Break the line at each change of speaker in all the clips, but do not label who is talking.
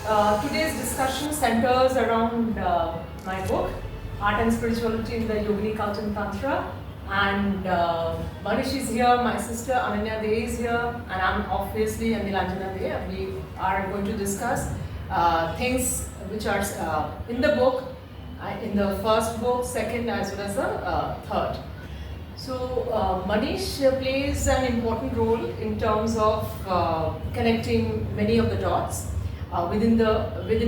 Today's discussion centers around my book, Art and Spirituality in the Yogini Culture and Tantra. And Manish is here, my sister Ananya De is here, and I'm obviously Nilanjana De. We are going to discuss things which are in the book, in the first book, second, as well as the third. So Manish plays an important role in terms of connecting many of the dots within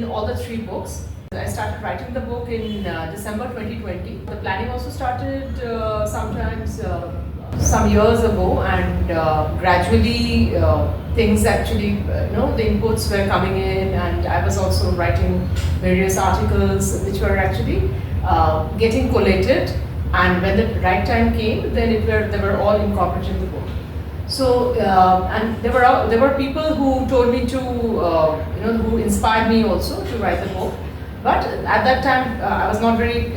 all the three books. I started writing the book in December 2020. The planning also started some years ago, and gradually things actually, the inputs were coming in, and I was also writing various articles which were actually getting collated. And when the right time came, then they were all incorporated in the book. So and there were people who told me to who inspired me also to write the book. But at that time I was not very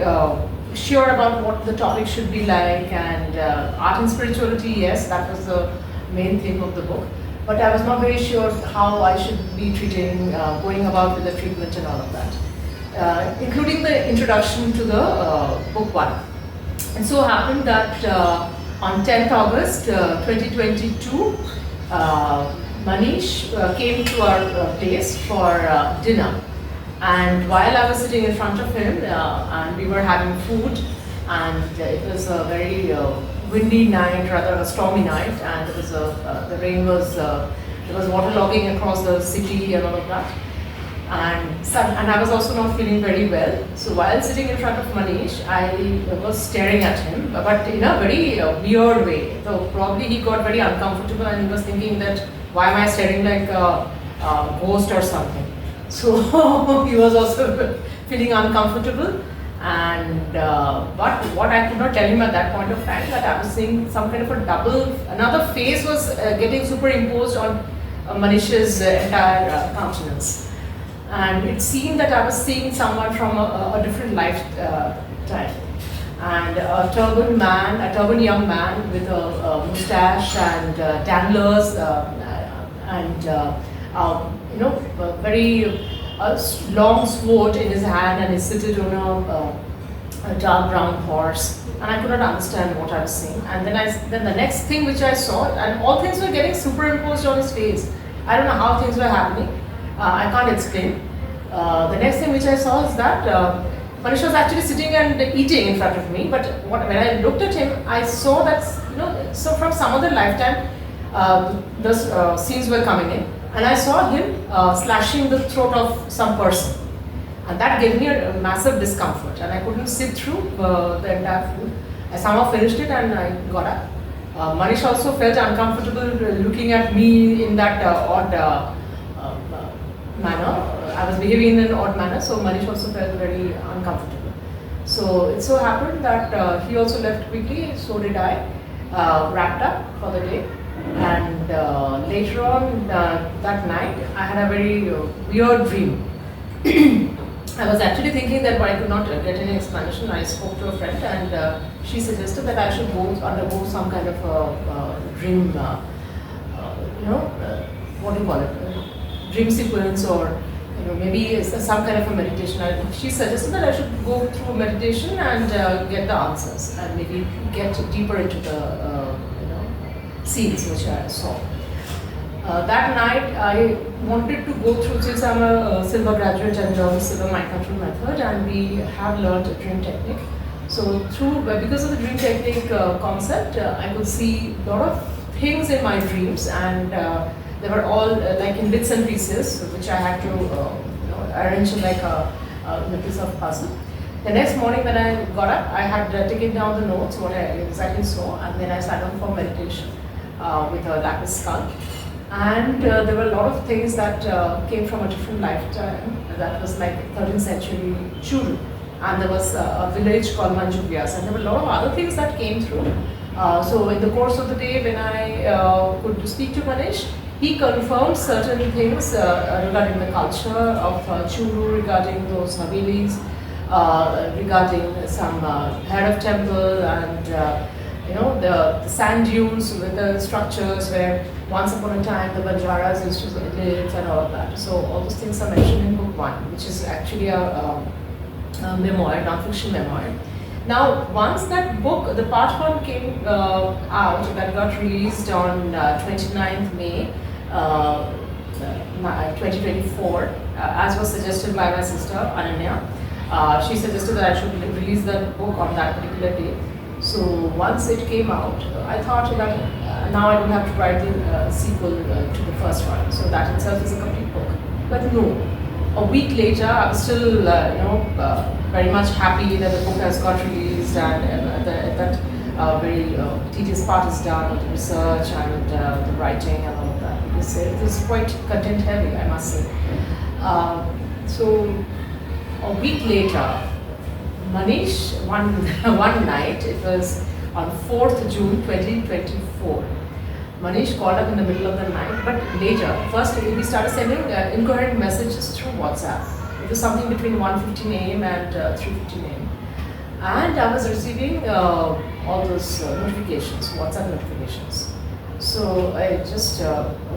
sure about what the topic should be like, and art and spirituality, yes, that was the main theme of the book. But I was not very sure how I should be treating, going about with the treatment and all of that, including the introduction to the book one. And so happened that on 10th August 2022, Manish came to our place for dinner. And while I was sitting in front of him, and we were having food, and it was a very windy night, rather a stormy night, and it was the rain was there was waterlogging across the city and all of that. And I was also not feeling very well. So while sitting in front of Manish, I was staring at him, but in a very weird way. So probably he got very uncomfortable, and he was thinking that, why am I staring like a ghost or something? So he was also feeling uncomfortable. And but what I could not tell him at that point of time, that I was seeing some kind of a another face was getting superimposed on Manish's entire countenance. And it seemed that I was seeing someone from a different lifetime. And a turban young man with a mustache and danglers, and a very long sword in his hand, and he seated on a dark brown horse. And I could not understand what I was seeing. And then the next thing which I saw, and all things were getting superimposed on his face. I don't know how things were happening. I can't explain. The next thing which I saw is that Manish was actually sitting and eating in front of me. But when I looked at him, I saw that so from some other lifetime, the scenes were coming in, and I saw him slashing the throat of some person, and that gave me a massive discomfort, and I couldn't sit through the entire food. I somehow finished it, and I got up. Manish also felt uncomfortable looking at me in that odd manner. I was behaving in an odd manner, so Manish also felt very uncomfortable. So it so happened that he also left quickly, so did I, wrapped up for the day. And later on that night, I had a very weird dream. I was actually thinking that I could not get any explanation. I spoke to a friend, and she suggested that I should undergo some kind of dream, what do you call it, dream sequence, or maybe some kind of a meditation. She suggested that I should go through meditation and get the answers, and maybe get deeper into the scenes which I saw. That night I wanted to go through, since I'm a silver graduate and learned silver mind control method, and we have learned a dream technique. So because of the dream technique concept, I could see a lot of things in my dreams, and they were all like in bits and pieces, which I had to arrange like a piece of puzzle. The next morning when I got up, I had taken down the notes, what I exactly saw, and then I sat down for meditation with a lapis skull. And there were a lot of things that came from a different lifetime. That was like 13th century Churu. And there was a village called Manjuvyas, and there were a lot of other things that came through. So in the course of the day, when I could speak to Manish, he confirmed certain things regarding the culture of Churu, regarding those Havelis, regarding some Bhairav temple, and the sand dunes with the structures where once upon a time the Banjaras used to live and all of that. So all those things are mentioned in book 1, which is actually a memoir, non-fiction memoir. Now, once that book, the part 1 came out, that got released on 29th May 2024, as was suggested by my sister Ananya. She suggested that I should release the book on that particular day. So once it came out, I thought that now I don't have to write the sequel to the first one. So that itself is a complete book. But no, a week later, I was still, very much happy that the book has got released, and that very tedious part is done with the research and the writing and all of that. Because it is quite content heavy, I must say. So a week later, Manish, one night, it was on 4th June 2024. Manish called up in the middle of the night, but later, first he started sending incoherent messages through WhatsApp. It was something between 1:15 a.m. and 3:15 a.m. And I was receiving all those notifications, WhatsApp notifications. So I just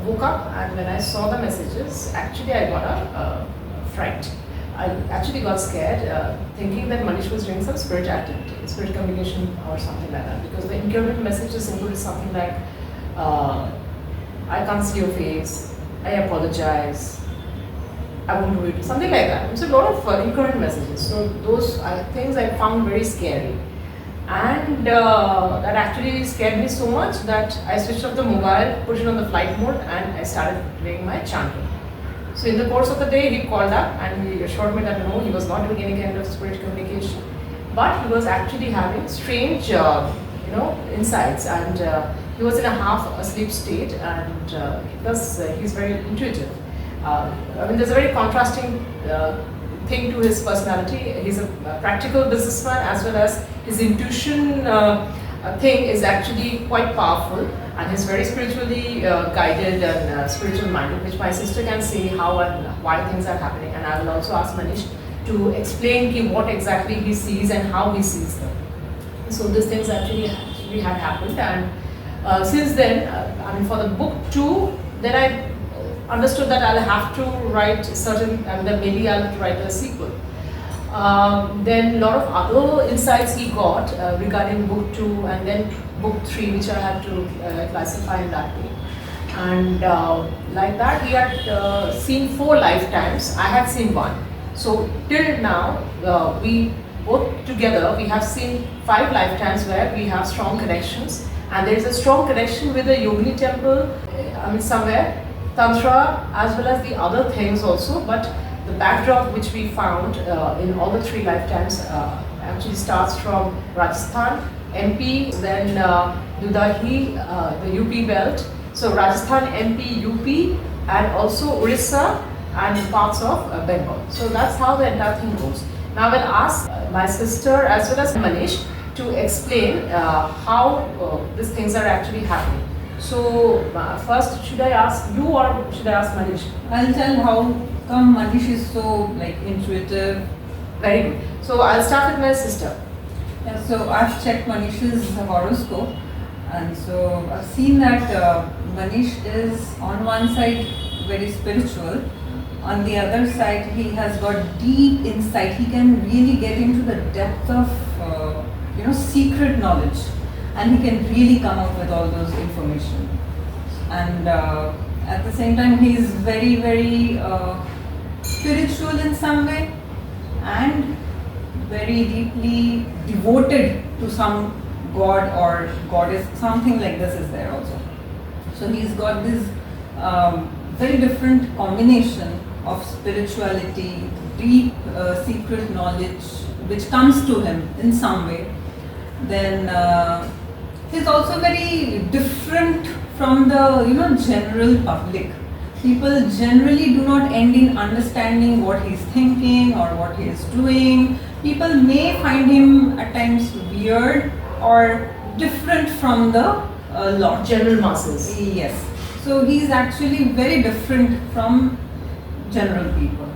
woke up, and when I saw the messages, actually I got a fright. I actually got scared, thinking that Manish was doing some spirit activity, spirit communication or something like that. Because the incoherent messages included something like, I can't see your face, I apologize, I won't do it, something like that. It's a lot of incoherent messages. So those things I found very scary. And that actually scared me so much that I switched off the mobile, put it on the flight mode, and I started doing my chanting. So in the course of the day, he called up and he assured me that no, he was not doing any kind of spirit communication, but he was actually having strange, insights, and he was in a half asleep state, and plus he's very intuitive. There's a very contrasting thing to his personality. He's a practical businessman, as well as his intuition thing is actually quite powerful, and he's very spiritually guided and spiritual minded, which my sister can say how and why things are happening. And I will also ask Manish to explain what exactly he sees and how he sees them. So these things actually had happened, and since then, for the book 2, then I understood that I'll have to write certain, and then maybe I'll have to write a sequel. Then a lot of other insights he got regarding book 2 and then book 3, which I had to classify in that way. And like that, he had seen 4 lifetimes. I had seen 1. So till now, we both together, we have seen 5 lifetimes where we have strong connections. And there is a strong connection with the Yogini temple, somewhere, Tantra, as well as the other things also. But the backdrop which we found in all the 3 lifetimes actually starts from Rajasthan, MP, then Dudahi, the UP belt. So Rajasthan, MP, UP, and also Orissa and parts of Bengal. So that's how the entire thing goes. Now I will ask my sister as well as Manish to explain how these things are actually happening. So first, should I ask you or should I ask Manish?
I'll tell how come Manish is so intuitive.
Very good. So I'll start with my sister.
Yeah, so I've checked Manish's horoscope, and so I've seen that Manish is on one side very spiritual, on the other side he has got deep insight. He can really get into the depth of secret knowledge, and he can really come up with all those information. And at the same time, he is very, very spiritual in some way, and very deeply devoted to some god or goddess. Something like this is there also. So he's got this very different combination of spirituality, deep secret knowledge, which comes to him in some way. Then he's also very different from the general public. People generally do not end in understanding what he's thinking or what he is doing. People may find him at times weird or different from the lot.
General masses.
Yes. So he's actually very different from general people.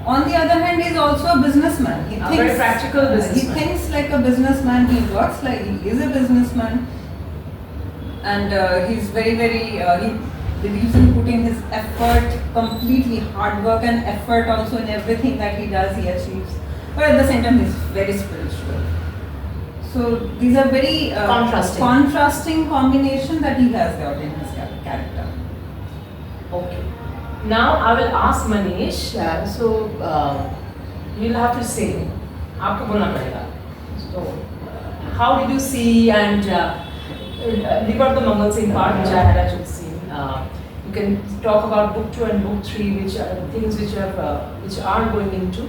On the other hand, he's also a businessman. He thinks,
very practical businessman.
He thinks like a businessman. He works like he is a businessman. and he's very he believes in putting his effort completely, hard work and effort also in everything that he does, he achieves. But at the same time, he's very spiritual. So these are very contrasting combination that he has got in his character.
Okay. Now I will ask Manish. You'll have to say. आपको बोलना पड़ेगा. So how did you see and leave out the Mangal Singh part which I had actually seen. You can talk about book 2 and book 3, which are things which are going into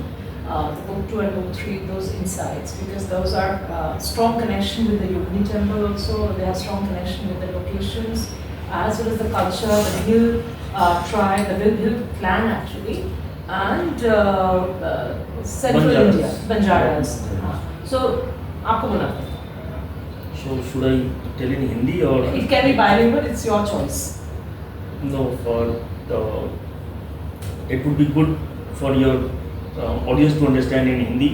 book 2 and book 3, those insights, because those are strong connection with the Yogini temple also. They have strong connection with the locations as well as the culture, the hill tribe, the hill clan actually, and central India, Banjaras. So आपको बोलना पड़ेगा.
So should I tell in Hindi or?
It can be bilingual. It's your choice.
No, it would be good for your audience to understand in Hindi.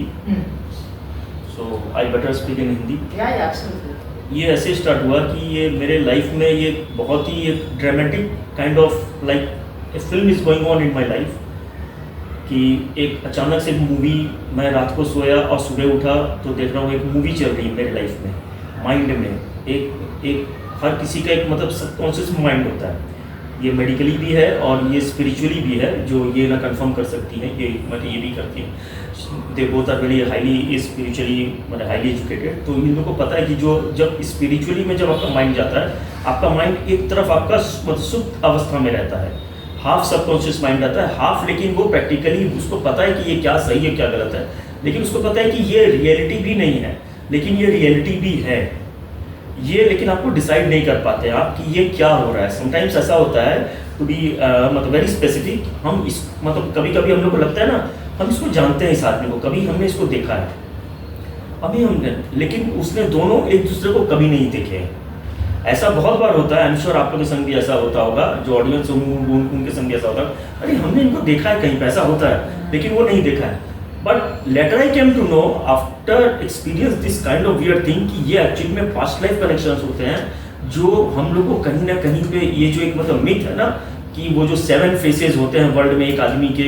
So I better speak in Hindi.
Yeah, absolutely.
ये ऐसे start हुआ कि ये मेरे life में ये बहुत ही एक dramatic kind of like a film is going on in my life कि एक अचानक से मूवी, मैं रात को सोया और सुबह उठा तो देख रहा हूँ एक मूवी चल रही है मेरे लाइफ में, माइंड में. एक हर किसी का एक मतलब सबकॉन्शियस माइंड होता है. ये मेडिकली भी है और ये स्पिरिचुअली भी है, जो ये ना कंफर्म कर सकती हैं, ये मतलब ये भी करती हैं. They both are very highly spiritually मतलब हाईली एजुकेटेड. तो इन लोगों को पता है कि जो जब स्पिरिचुअली में जब आपका माइंड जाता है, आपका माइंड एक तरफ आपका मतलब सुप्त अवस्था में रहता है, हाफ सबकॉन्शियस माइंड रहता है, हाफ लेकिन वो प्रैक्टिकली उसको पता है कि ये क्या सही है क्या गलत है, लेकिन उसको पता है कि ये रियलिटी भी नहीं है, लेकिन ये रियलिटी भी है ये, लेकिन आपको डिसाइड नहीं कर पाते आप कि ये क्या हो रहा है. समटाइम्स ऐसा होता है टू बी मतलब वेरी स्पेसिफिक, हम इस मतलब कभी कभी हम लोग को लगता है ना हम इसको जानते हैं इस आदमी को, कभी हमने इसको देखा है, अभी हमने, लेकिन उसने दोनों एक दूसरे को कभी नहीं देखे हैं. ऐसा बहुत बार होता है. आई एम श्योर आपके के संग भी ऐसा होता होगा, जो ऑडियंस उनके संग भी ऐसा होता है, अरे हमने इनको देखा है कहीं पे, ऐसा होता है, लेकिन वो नहीं देखा है. But later I came to know after experience this kind of weird thing कि ये एक्चुअली में पास्ट लाइफ कनेक्शंस होते हैं, जो हम लोग को कहीं ना कहीं पे ये जो एक मतलब मिथ है ना कि वो जो 7 फेसेस होते हैं वर्ल्ड में एक आदमी के,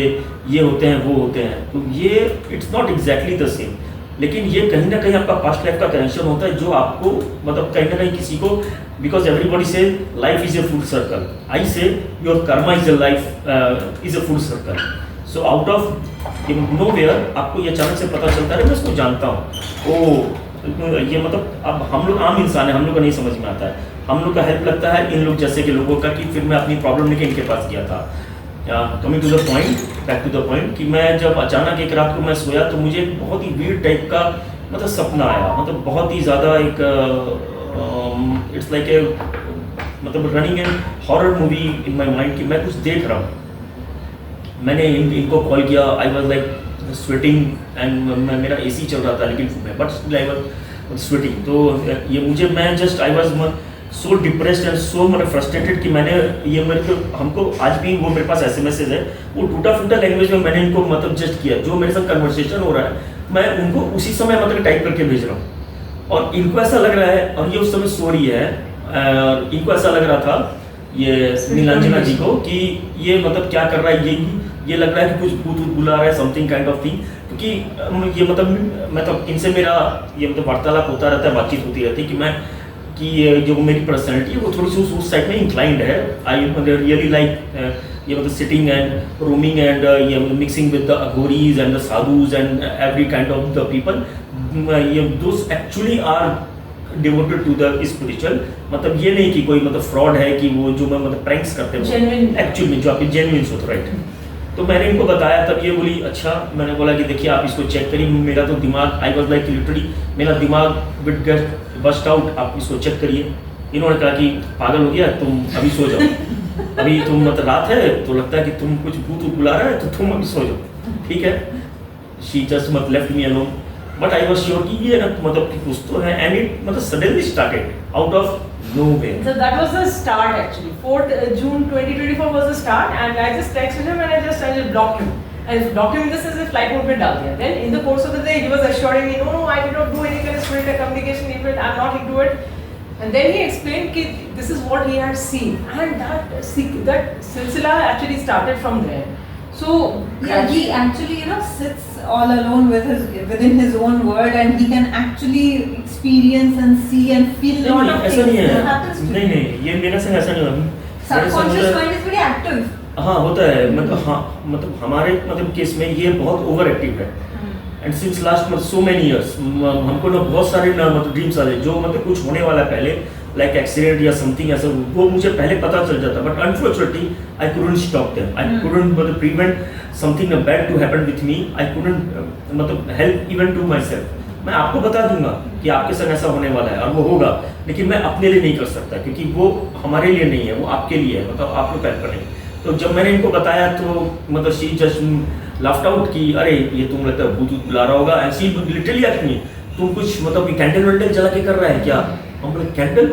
ये होते हैं वो होते हैं, तो ये it's not exactly the same, लेकिन ये कहीं ना कहीं आपका पास्ट लाइफ का कनेक्शन होता है, जो आपको मतलब कहीं ना कहीं किसी को, because everybody say life is a full circle, I say your karma is a life is a full circle. So out of nowhere आपको ये अचानक से पता चलता है, मैं इसको जानता हूँ, ओ ये मतलब अब हम लोग आम इंसान है, हम लोग को नहीं समझ में आता है, हम लोग का हेल्प लगता है इन लोग जैसे के लोगों का, कि फिर मैं अपनी प्रॉब्लम लेके इनके पास गया था. Coming to the point, back to the point, कि मैं जब अचानक एक रात को मैं सोया तो मुझे एक बहुत ही वीर्ड टाइप का मतलब सपना आया, मतलब बहुत ही ज़्यादा एक इट्स लाइक ए मतलब running an horror movie in my mind कि मैं कुछ देख रहा हूँ. मैंने इनको कॉल किया, I was like sweating and मेरा AC चल रहा था लेकिन but still I was sweating. तो ये मुझे मैं just I was so depressed and so मतलब फ्रस्ट्रेटेड कि मैंने ये मेरे को हमको आज भी वो मेरे पास SMS है, वो टूटा फूटा लैंग्वेज में मैंने इनको मतलब जस्ट किया, जो मेरे साथ कन्वर्सेशन हो रहा है मैं उनको उसी समय मतलब टाइप करके भेज रहा हूँ, और इनको ऐसा लग रहा है, और ये उस समय सो रही है, इनको ऐसा लग रहा था ये नीलांजना जी को कि ये मतलब क्या कर रहा है, ये लग रहा है कि कुछ भूत बुला रहा है, समथिंग काइंड ऑफ थिंग, क्योंकि ये मतलब इनसे मेरा ये मतलब वार्तालाप होता रहता है, बातचीत होती रहती है कि जो मेरी पर्सनैलिटी है वो थोड़ी सी उस साइड में इंक्लाइंड है. आई रियली लाइक ये मतलब सिटिंग एंड रोमिंग एंड ये mixing with the aghoris and the sadhus and every kind of the people, ये those actually are devoted to the spiritual. मतलब ये नहीं कि कोई मतलब फ्रॉड है कि वो जो मैं मतलब प्रैंक्स करते हैं, एक्चुअली जो आपके जेन्युइन होते, राइट. तो मैंने इनको बताया, तब ये बोली अच्छा. मैंने बोला कि देखिए आप इसको चेक करिए, मेरा तो दिमाग, आई वॉज लाइक लिटरली मेरा दिमाग विद गेट बस्ट आउट, आप इसको चेक करिए. इन्होंने कहा कि पागल हो गया तुम, अभी सो जाओ, अभी तुम मतलब रात है तो लगता है कि तुम कुछ भूत बुला रहा है तो तुम अभी सो जाओ, ठीक है. शी जस्ट मतलब left me alone, but I was sure कि ये ना मतलब कि कुछ तो है, एंड इट मतलब suddenly started out of nowhere.
So that was the start actually. 4th June 2024 was the start, and I just texted him and I just blocked him. And blocked him in the sense that flight mode पे डाल दिया. Then in the course of the day he was assuring me, no, I did not do any kind of spiritual communication. In fact, I'm not into it. And then he explained that this is what he had seen, and that silsila actually started from there. So
Yeah, he actually, sits all alone within his own world, and he can actually experience and see and feel a lot of
ऐसा
things
नहीं
that
है,
happens to
नहीं
him.
नहीं, ये मेरे संग ऐसा नहीं हुआ। मेरे संग
Subconscious
मतलब-
mind is very active.
हाँ होता है, मतलब हाँ, मतलब हमारे मतलब केस में ये बहुत ओवर एक्टिव है। And since last so many years हमको ना बहुत सारे ना मतलब ड्रीम्स आ रहे जो मतलब कुछ होने वाला है पहले, लाइक एक्सीडेंट या समथिंग ऐसा, वो मुझे पहले पता चल जाता, but unfortunately I couldn't stop them, I couldn't मतलब prevent something bad to happen with me, I couldn't मतलब help even to myself. मैं आपको बता दूंगा कि आपके संग ऐसा होने वाला है और वो होगा, लेकिन मैं अपने लिए नहीं कर सकता क्योंकि वो हमारे लिए नहीं है, वो आपके लिए है, मतलब आप लोग हेल्प करेंगे। तो जब मैंने इनको बताया तो मतलब शी जस्ट लाफ्ट आउट कि अरे ये तुम लगता है भूत बुला रहा होगा, and she literally asked me तुम कुछ मतलब कैंडल वैंडल जला के कर रहा है क्या? हम बोले कैंडल,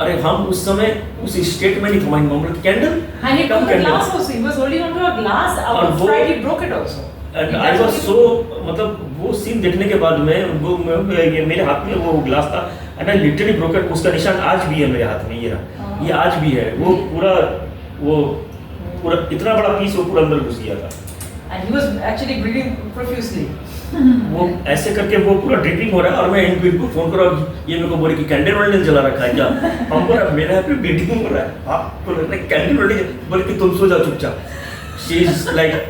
अरे हम उस समय उस स्टेट में नहीं था, हम बोले candle,
and he took the glass also. He was holding onto a glass.
और वो-
Outside he broke it also.
And I was so मतलब वो सीन देखने के बाद में वो ये मेरे हाथ में वो ग्लास था and I literally broke it, उसका निशान आज भी है मेरे हाथ में, ये रहा, ये आज भी है, वो पूरा इतना बड़ा पीस वो पूरा अंदर घुस गया था।
And he was actually bleeding profusely.
वो ऐसे करके वो पूरा ड्रिपिंग हो रहा है और मैं इनको फोन करा, ये मेरे को बोले कि कैंडल वैंडल जला रखा है क्या? हम बोला मेरे यहाँ पे ब्लीडिंग हो रहा है, आपको लग रहा है कैंडल वैंडल, बोले कि तुम सो जाओ चुपचाप। She is like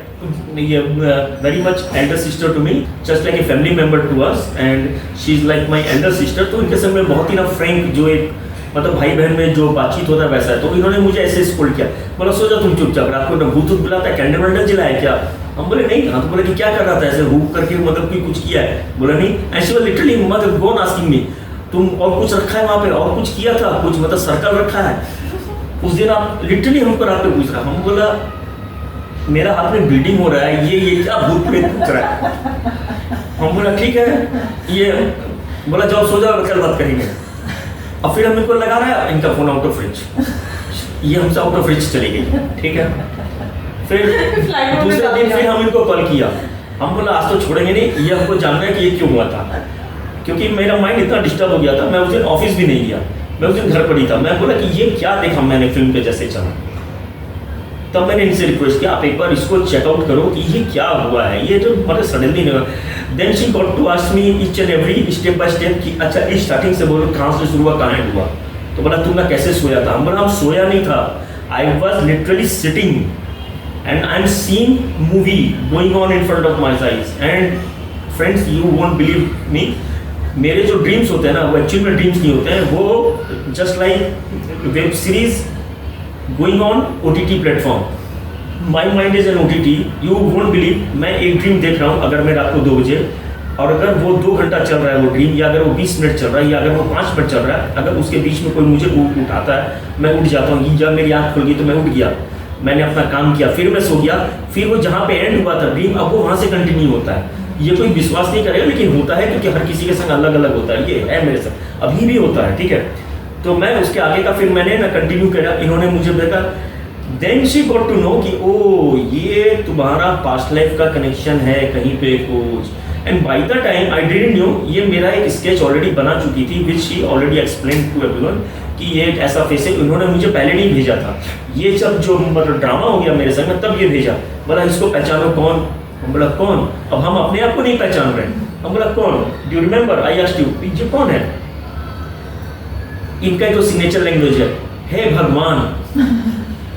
very much elder sister to me, just like a family member to us, and she is like my elder sister. तो इनके संग में बहुत ही ना फ्रैंक जो एक मतलब भाई बहन में जो बातचीत होता है वैसा है। तो इन्होंने मुझे ऐसे स्कूल किया, बोला सो जा तुम चुपचाप, रात को ना भूत बुलाता है, कैंडल वैंडल जलाया क्या? हम बोले नहीं। हाँ तो बोले कि क्या कर रहा था ऐसे हुक करके, मतलब कि कुछ किया है? बोला नहीं। एंड शी वाज लिटरली मतलब गोन आस्किंग मी तुम और कुछ रखा है वहाँ पे, और कुछ किया था कुछ, मतलब सर्कल रखा है उस दिन आप लिटरली हमको रात में पूछ रहा। हम बोला मेरा हाथ में ब्लीडिंग हो रहा है, ये क्या भूत प्रेत पूछ रहा है? हम बोला ठीक है, ये बोला जाओ सो जाओ, कल बात करेंगे। और फिर हम इनको लगा रहा है, इनका फोन आउट ऑफ रिच, ये हमसे आउट ऑफ रिच चली गई, ठीक है। फिर दूसरे दिन फिर हम इनको कॉल किया, हम बोला आज तो छोड़ेंगे नहीं, ये हमको जानना है कि ये क्यों हुआ था, क्योंकि मेरा माइंड इतना डिस्टर्ब हो गया था। मैं उस दिन ऑफिस भी नहीं गया, मैं उस दिन घर पर ही था। मैं बोला कि ये क्या देखा मैंने फिल्म पे जैसे चला। तब मैंने इनसे रिक्वेस्ट किया आप एक बार इसको चेकआउट करो कि ये क्या हुआ है, ये जो मतलब सडनली नहीं हुआ। Then she got to ask me each and every step by step कि अच्छा इस स्टार्टिंग से बोलो कहाँ से शुरू हुआ, कहाँ हुआ। तो बोला तुम ना कैसे सोया था? हम बोला हम सोया नहीं था, I was literally sitting and I am seeing movie going on in front of my eyes. And friends you won't believe me, मेरे जो ड्रीम्स होते हैं ना वो एक्चुअल में ड्रीम्स नहीं होते हैं, वो just like web series going on OTT platform. My mind is an OTT, you won't believe. मैं एक ड्रीम देख रहा हूँ अगर मैं रात को 2 बजे, और अगर वो 2 घंटा चल रहा है वो ड्रीम, या अगर वो 20 मिनट चल रहा है, या अगर वो 5 मिनट चल रहा है, अगर उसके बीच में कोई मुझे उठाता है मैं उठ जाता हूँ। जब मेरी आँख खुल गई तो मैं उठ गया, मैंने अपना काम किया, फिर मैं सो गया। फिर वो जहाँ पे एंड हुआ था ड्रीम, अब वो वहाँ से कंटिन्यू होता है। ये कोई विश्वास नहीं करेगा लेकिन होता है, क्योंकि हर किसी के संग अलग अलग होता है। ये है मेरे संग, अभी भी होता है, ठीक है। तो मैं उसके आगे का फिर मैंने ना कंटिन्यू करा, इन्होंने मुझे देखा। Then she got to know कि ओ ये तुम्हारा पास्ट लाइफ का कनेक्शन है कहीं पे कुछ। And by the time I didn't know, ये मेरा एक स्केच ऑलरेडी बना चुकी थी which she already explain to everyone कि ये एक ऐसा फेस है। उन्होंने मुझे पहले नहीं भेजा था, ये जब जो मतलब ड्रामा हो गया मेरे संग में तब ये भेजा। बोला इसको पहचानो कौन? हम बोला कौन? अब हम अपने आप को नहीं पहचान रहे। हम बोला कौन? Do you remember? I asked you ये कौन है? इनका जो सिग्नेचर लैंग्वेज है, हे भगवान।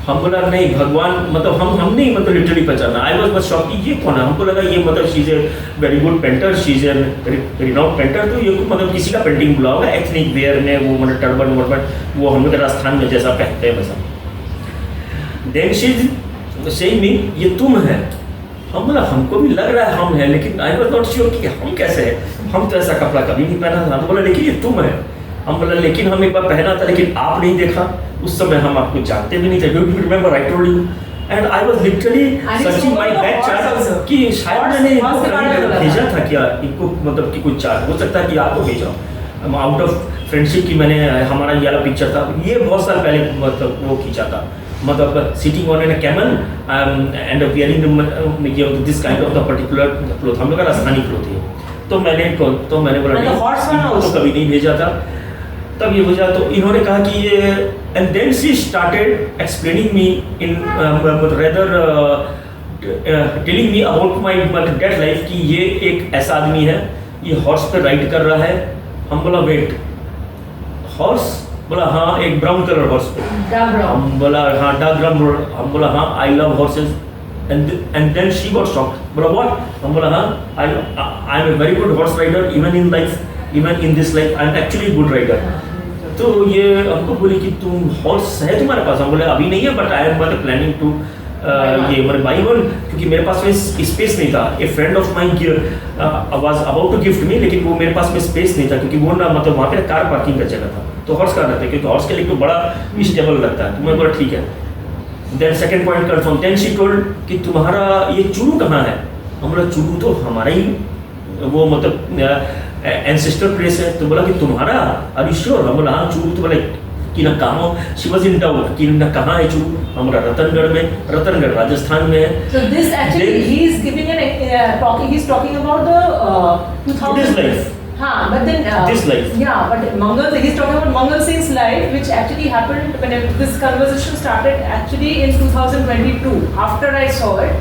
हम बोला नहीं भगवान मतलब हम नहीं मतलब लिटरली पहचाना। आई वाज बस शॉक कि ये कौन है। हमको लगा ये मतलब she is a very good painter, she is a renowned painter, तो ये मतलब किसी का पेंटिंग बुला होगा एथनिक वेयर में, वो मतलब टर्बन वर्बन वो हम लोग राजस्थान में जैसा पहनते हैं वैसा। Then she is saying me ये तुम है। हम बोला हमको भी लग रहा है हम है, लेकिन आई वाज नॉट श्योर कि हम कैसे हैं, हम तो ऐसा कपड़ा कभी नहीं पहना था। तो बोला लेकिन ये तुम है। हम बोला लेकिन हम एक बार पहना था लेकिन आप नहीं देखा, उस समय हम आपको जानते भी नहीं थे। Do you remember I told you? And I was literally searching my back chart कि शायद मैंने इनको कहीं भेजा था क्या, इनको मतलब कि कुछ चार्ट हो सकता है कि आपको भेजा आउट ऑफ फ्रेंडशिप की। मैंने हमारा ये वाला पिक्चर था, ये बहुत साल पहले मतलब वो खींचा था, मतलब sitting on an camel and wearing this kind of the particular cloth. हम लोग का राजस्थानी क्लोथ है। तो मैंने बोला नहीं, तो कभी नहीं भेजा था। तब ये वजह, तो इन्होंने कहा कि ये, and then she started explaining me in rather telling me about my death life कि ये एक ऐसा आदमी है, ये हॉर्स पे राइड कर रहा है। हम बोला वेट, हॉर्स? बोला हाँ, एक ब्राउन कलर हॉर्स पे। हम बोला हाँ, डार्क ब्राउन। हम बोला हाँ, I love horses. And then she got shocked. बोला व्हाट? हम बोला हाँ, I am a very good horse rider, even in life, even in this life I am actually good rider. तो ये हमको बोली कि तुम हॉर्स है तुम्हारे पास? हम बोले अभी नहीं है, but I am planning to ये मेरे बाई वन, क्योंकि मेरे पास में स्पेस नहीं था। A friend of mine was about to gift me, लेकिन वो मेरे पास में स्पेस नहीं था, क्योंकि वो ना मतलब वहाँ पे कार पार्किंग का जगह था, तो हॉर्स कार रहता है, क्योंकि हॉर्स के लिए तो बड़ा स्टेबल लगता है। तो मैं बोला ठीक है। Then second point confirm. Then she told कि तुम्हारा ये चूरू कहाँ है? हम बोला चूरू तो हमारा ही वो मतलब एंसेस्टर प्लेस है। तो बोला कि तुम्हारा? Are you sure? हम बोला हाँ चूरू। तो बोला कि ना कहाँ, शी वाज इन डाउट कि ना कहाँ है चूरू। हमारा रतनगढ़ में, रतनगढ़ राजस्थान में है।
So this actually he is giving an talking. He's talking about the 2000.
This life.
हाँ, but then
This life.
Yeah, but Mangal. He's talking about Mangal Singh's life, which actually happened when this conversation started actually in 2022. After I saw it,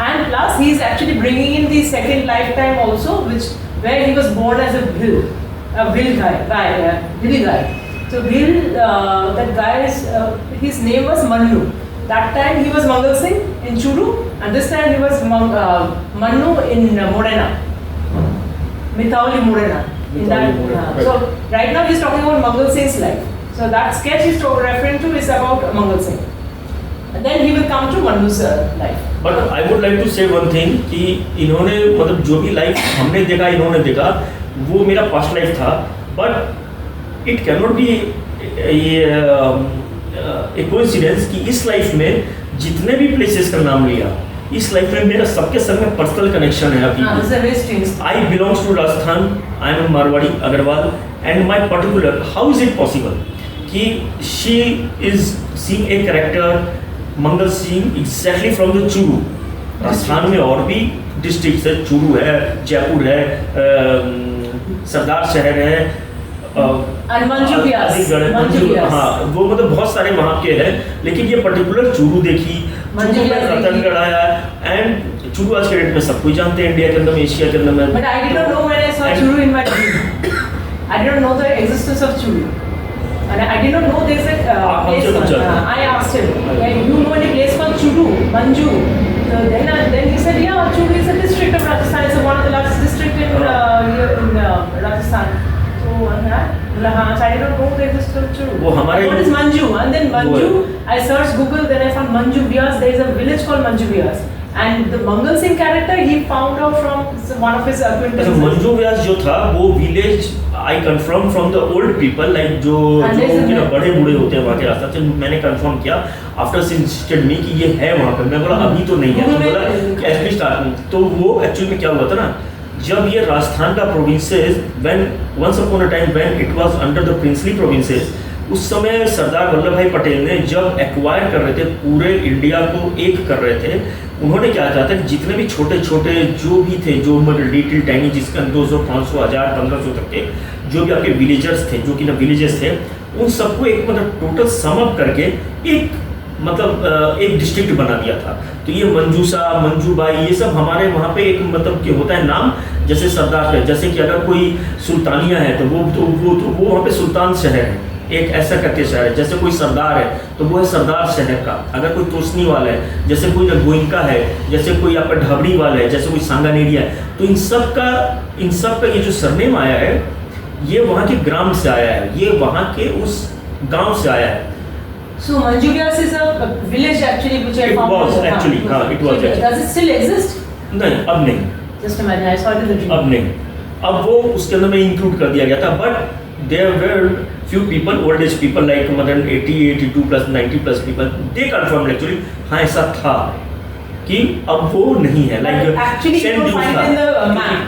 and plus he's actually bringing in the second lifetime also, which where he was born as a Bhil guy. So Bhil, that guy is his name was Mannu. That time he was Mangal Singh in Churu, and this time he was Mannu in Morena, Mithawali Morena. In that,
Right.
So right now he's talking about Mangal Singh's life. So that sketch he's referring to is about Mangal Singh. And then he will come to Mannu's life.
But I would like to say one thing कि इन्होंने मतलब जो भी life हमने देखा, इन्होंने देखा, वो मेरा पास्ट लाइफ था। But it can not be A coincidence कि इस लाइफ में जितने भी प्लेसेस का नाम लिया, इस लाइफ में मेरा सबके संग में पर्सनल कनेक्शन है अभी।
This is a very strange.
I belongs to Rajasthan. I am a Marwadi Agarwal, and my particular, how is it possible कि she is seeing a character Mangal Singh exactly from the Churu. Rajasthan में और भी district है, चूरू है, जयपुर है, सरदार शहर है,
मंजू व्यास,
हाँ वो मतलब बहुत सारे वहाँ के हैं, लेकिन ये पर्टिकुलर चूरू देखी, चूरू में रतनगढ़ आया। एंड चूरू आज के डेट में सब कोई जानते हैं इंडिया के अंदर में, एशिया के अंदर में।
But I did not know when I saw Churu in my dream. I did not know the existence of Churu. And I did not know there's a place called, I asked him, you know any place called Churu, Manju? So then he said, yeah, Churu is a district of Rajasthan. It's one of the largest districts in Rajasthan. So I did not know the existence of Churu.
वो हमारे
What is Manju? And then Manju, I searched Google, then I found Manju Vyas. There is a village called Manju Vyas. And the Mangal Singh character he found out from one of his acquaintances.
Manju व्यास जो था वो village I confirm from the old people, like जो उनके ना बड़े बूढ़े होते हैं वहाँ के रास्ते से। मैंने कंफर्म किया आफ्टर इंसिस्टेड मी कि ये है वहाँ पे। मैं बोला अभी तो नहीं है, तो बोला कि एटलीस्ट स्टार्ट। तो वो एक्चुअली में क्या हुआ था ना, जब ये राजस्थान का provinces when once upon a time when it was under the princely provinces, उस समय सरदार वल्लभ भाई पटेल ने जब एक्वायर कर रहे थे, पूरे इंडिया को एक कर रहे थे, उन्होंने क्या कहा था कि जितने भी छोटे छोटे जो भी थे, जो लिटिल टाइनी जिसका 200, 500, 1000, 1500 तक के जो भी आपके विलेजर्स थे, जो कि ना विलेजेस थे, उन सबको एक मतलब टोटल सम अप करके एक मतलब एक डिस्ट्रिक्ट बना दिया था। तो ये मंजूसा, मंजूबाई, ये सब हमारे वहाँ पे एक मतलब कि होता है नाम, जैसे सरदार है, जैसे कि अगर कोई सुल्तानिया है तो वो वहाँ पे सुल्तान शहर है, एक ऐसा करके शहर है। जैसे कोई सरदार है तो वो है सरदार शहर का। अगर कोई तोसनी वाला है, जैसे कोई गोइंका है, जैसे कोई आपका ढबरी वाला है, जैसे कोई सांगानेरिया है, तो इन सब का ये जो सरनेम आया है, ये वहाँ के ग्राम से आया है, ये वहाँ के उस गांव से आया है।
So Manju Vyas is a village actually which I found.
It was actually, हाँ, it was actually.
Does it still exist?
नहीं, अब नहीं।
Just imagine, I saw it in the dream.
अब नहीं, अब वो उसके अंदर में इंक्लूड कर दिया गया था। But there were few people, old age people like more than 80, 82 plus, 90 plus people, they confirmed actually हाँ ऐसा था कि अब वो नहीं है।
Like actually you don't find it in the map.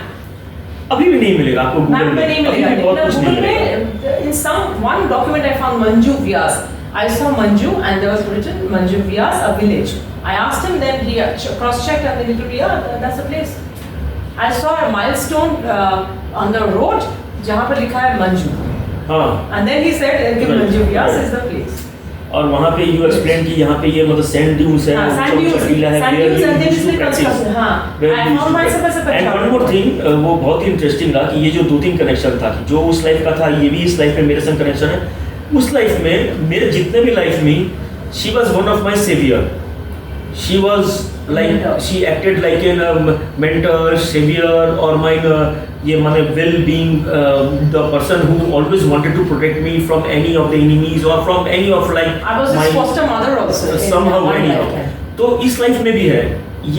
अभी भी नहीं मिलेगा आपको गूगल में,
नहीं मिलेगा।
बहुत कुछ नहीं मिलेगा।
In some one document I found Manju Vyas. I saw Manju and there was written Manju Vyas, a village. I asked him, then he cross-checked and then he told me, yeah, that's the place. I saw a milestone on the road जहाँ पर लिखा है Manju.
हाँ
And then he said,
Right,
Manjuvias
right.
is the place.
और वहाँ पे you explain कि यहाँ पे ये मतलब सैंड ड्यून्स है
Sand dunes,
चमकीला है
sand
where
dunes
you
and then
used to
इसमें
practice.
construction, हाँ.
Where
I
you used
found
to
myself
practice.
as a
And
Punjabi.
one more thing, वो बहुत ही इंटरेस्टिंग रहा कि ये जो 2-3 कनेक्शन था कि जो उस लाइफ का था ये भी इस लाइफ में मेरे संग कनेक्शन है। उस लाइफ में मेरे जितने भी लाइफ में she was one of my saviour. She was like
Mentor.
she acted like a mentor, savior, or my ये माने well being the person who always wanted to protect me from any of the enemies or from any of like
I was his foster mother also. in
somehow
one
anyhow.
lifetime.
तो इस life में भी है,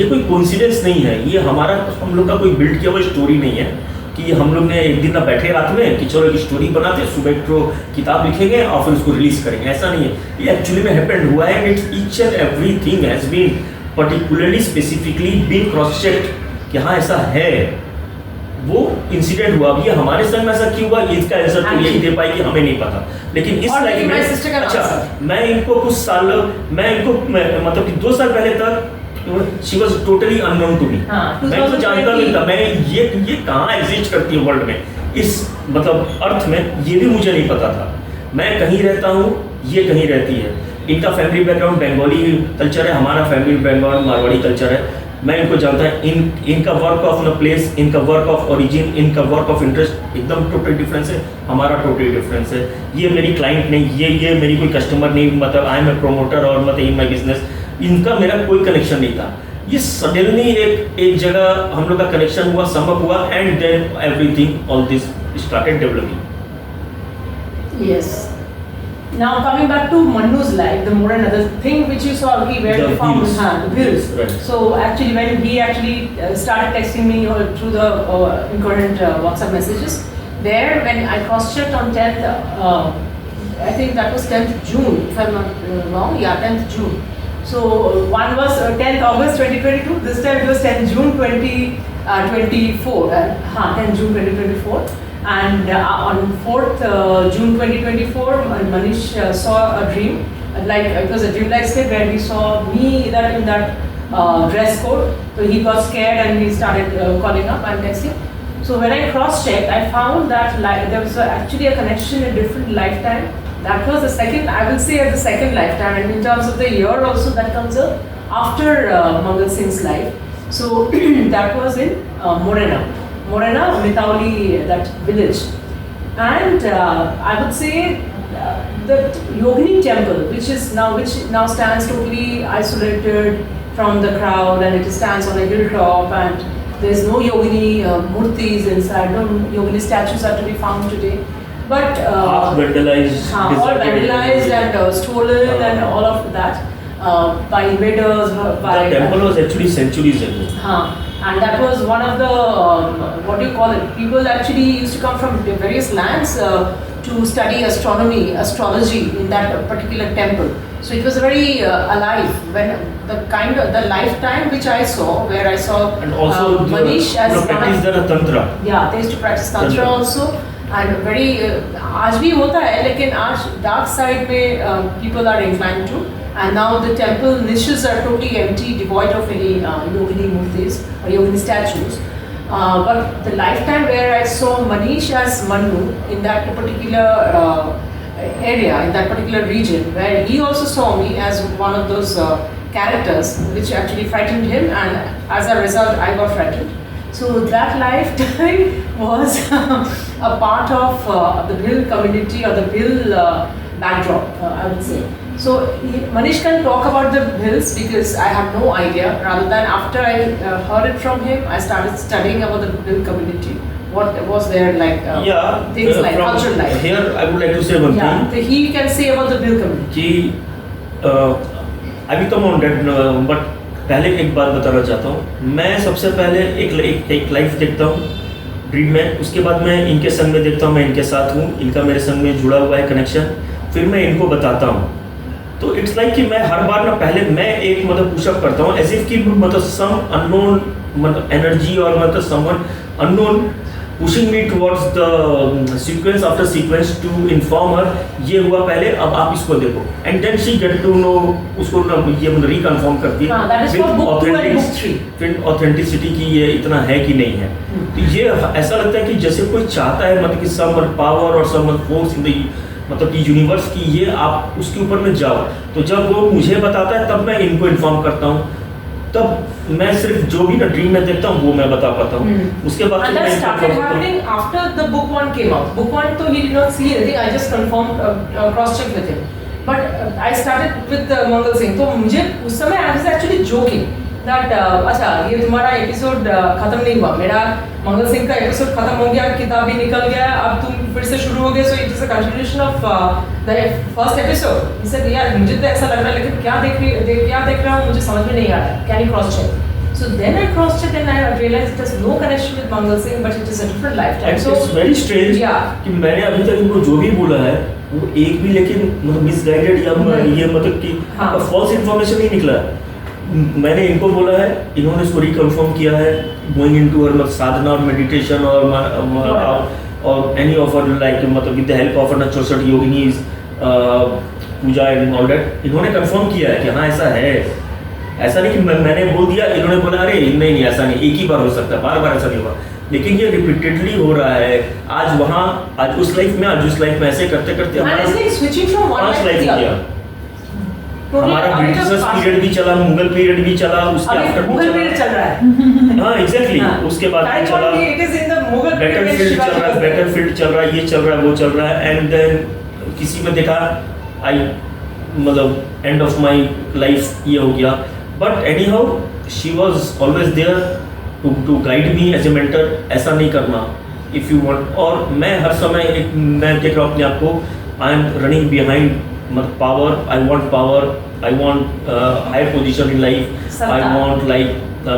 ये कोई coincidence नहीं है, ये हमारा हम लोग का कोई बिल्ड किया हुआ स्टोरी नहीं है कि हम लोग ने एक दिन ना बैठे रात में कि चलो एक स्टोरी बनाते हैं, सुबह तो किताब लिखेंगे और फिर उसको रिलीज करेंगे, ऐसा नहीं है। ये एक्चुअली में हैपेंड हुआ है। It's each and everything has been particularly specifically been cross checked कि हाँ ऐसा है, वो इंसिडेंट हुआ। अब ये हमारे संग में ऐसा क्यों हुआ, इसका आंसर तो यही दे पाएगी, हमें नहीं पता। लेकिन इस
और
लाइफ
मेरी
में
my sister का
अच्छा,
answer।
मैं इनको कुछ साल मतलब कि 2 साल पहले तक she was totally unknown to me.
हाँ,
मैं तो जानता नहीं था, मैं ये कहाँ एग्जिस्ट करती है वर्ल्ड में, इस मतलब अर्थ में, ये भी मुझे नहीं पता था। मैं कहीं रहता हूँ, ये कहीं रहती है। इनका फैमिली बैकग्राउंड बंगाली कल्चर है, हमारा फैमिली बैकग्राउंड मारवाड़ी कल्चर है। मैं इनको जानता है, इनका वर्क ऑफ न प्लेस, इनका वर्क ऑफ ओरिजिन, इनका वर्क ऑफ इंटरेस्ट एकदम टोटली डिफरेंस है, हमारा टोटली डिफरेंस है। ये मेरी क्लाइंट नहीं, ये मेरी कोई कस्टमर नहीं, मतलब आई एम ए प्रोमोटर और मतलब इन माई बिजनेस, इनका मेरा कोई कनेक्शन नहीं था। ये सडनली एक जगह हम लोग का कनेक्शन हुआ, संभव हुआ, and then everything all this started developing.
Yes. Now coming back to Manu's life, the more another thing which you saw, where
The
you found
bills.
the bills.
Right.
So actually, when he actually started texting me through the concurrent WhatsApp messages, there when I cross-checked on 10th, I think that was 10th June, if I'm not wrong. Yeah, 10th June. So one was 10th August 2022. This time it was 10th June 2024. 10th June 2024. And on 4th June 2024, Manish saw a dream, like it was a dream-like state where he saw me in that dress code. So he got scared and he started calling up and texting. So when I cross-checked, I found that there was actually a connection in a different lifetime. That was the second, I will say, the second lifetime, and in terms of the year also, that comes after Mangal Singh's life. So that was in Morena, Mitauli, that village. And I would say the Yogini temple, which now stands totally isolated from the crowd, and it stands on a hilltop, and there's no Yogini murtis inside, no Yogini statues are to be found today. But
vandalized,
all vandalized and stolen and all of that by invaders. By
the temple was actually centuries ago.
And that was one of the, what do you call it? People actually used to come from various lands to study astrology in that particular temple. So it was very alive. When the lifetime which I saw, where I saw
And also
Manish as
practice the tantra.
Yeah, they used to practice tantra also. And very आज भी होता है, लेकिन आज dark side में people are inclined to. And now the temple niches are totally empty, devoid of any Yogini murtis or Yogini statues. But the lifetime where I saw Manish as Manu in that particular area, in that particular region, where he also saw me as one of those characters which actually frightened him, and as a result I got frightened. So that lifetime was a part of the Bhil community or the Bhil backdrop, I would say. So Manish can talk about the Bhils because I have no idea. Rather than after I heard it from him, I started studying about the Bhil community. What was there like? Things like cultural life.
Here I would like to say one thing.
So he can say about the Bhil community.
कि अभी तो mounted but पहले एक बात बताना चाहता हूँ। मैं सबसे पहले एक लाइफ देखता हूँ ड्रीम में, उसके बाद मैं इनके संग में देखता हूँ, मैं इनके साथ हूँ, इनका मेरे संग में जुड़ा हुआ है कनेक्शन, फिर मैं इनको बताता हूँ। तो इट्स लाइक कि मैं हर बार ना पहले मैं एक मतलब पुशअप करता हूँ एज इफ कि मतलब सम अननोन मतलब एनर्जी और मतलब someone unknown pushing me towards the sequence after sequence to inform her ये हुआ पहले, अब आप इसको देखो, and then she get to know, उसको ये मतलब रिकन्फर्म करती है
that is for book 2 and book 3.
फिर ऑथेंटिसिटी की ये इतना है कि नहीं है। तो ये ऐसा लगता है कि जैसे कोई चाहता है मतलब कि सम पावर और सम फोर्स इन द मतलब कि यूनिवर्स की ये आप उसके ऊपर में जाओ। तो जब वो मुझे बताता है तब मैं इनको इन्फॉर्म करता हूँ, तब मैं सिर्फ जो भी ना ड्रीम में देखता हूँ वो मैं बता पाता हूँ। उसके बाद
And that started happening after the book 1 came out. Book 1 तो he did not see anything. I just confirmed, cross-checked with him. But I started with Mangal Singh. तो मुझे उस समय I was actually joking that अच्छा ये तुम्हारा episode खत्म नहीं हुआ, मेरा मंगल सिंह का एपिसोड खत्म हो गया, किताब भी निकल गया, अब तुम फिर से शुरू हो गए, so it is a continuation of the first episode. इससे यार मुझे तो ऐसा लग रहा है, लेकिन क्या देख रहा हूँ मुझे समझ में नहीं आ रहा है, can you cross check? So then I cross checked and I realized it has no connection with Mangal Singh, but it is a different lifetime.
So it's very strange कि मैंने अभी तक इनको जो भी बोला है वो एक भी लेकिन मतलब मिसगाइडेड या ये मतलब कि फॉल्स इन्फॉर्मेशन नहीं निकला। मैंने इनको बोला है, इन्होंने इसको रिकन्फर्म किया है, गोइंग इनटू हर साधना और मेडिटेशन और एनी ऑफ लाइक मतलब with the help of 64 yoginis puja and all that, इन्होंने कंफर्म किया है कि हाँ ऐसा है। ऐसा नहीं कि मैंने बोल दिया, इन्होंने बोला अरे नहीं ऐसा नहीं, एक ही बार हो सकता है, बार ऐसा नहीं हुआ, लेकिन ये रिपीटेडली हो रहा है। आज वहाँ, आज उस लाइफ में, आज उस लाइफ में, ऐसे करते करते हमारा 5 लाइफ गया। हमारा ब्रिटिश पीरियड भी चला, मुगल पीरियड भी चला, उसके आफ्टर
मुगल पीरियड चल रहा है।
हाँ एग्जैक्टली, उसके बाद भी चला, बैटलफील्ड चल रहा है, बैटलफील्ड चल रहा है, ये चल रहा है, वो चल रहा है, एंड देन किसी में देखा आई मतलब एंड ऑफ माई लाइफ ये हो गया। But anyhow she was always there to guide me as a mentor, ऐसा नहीं करना इफ़ यू वांट। और मैं हर समय एक मैं देख रहा हूँ अपने आप को, आई एम रनिंग बिहाइंड मतलब power, I want higher position in life, I want like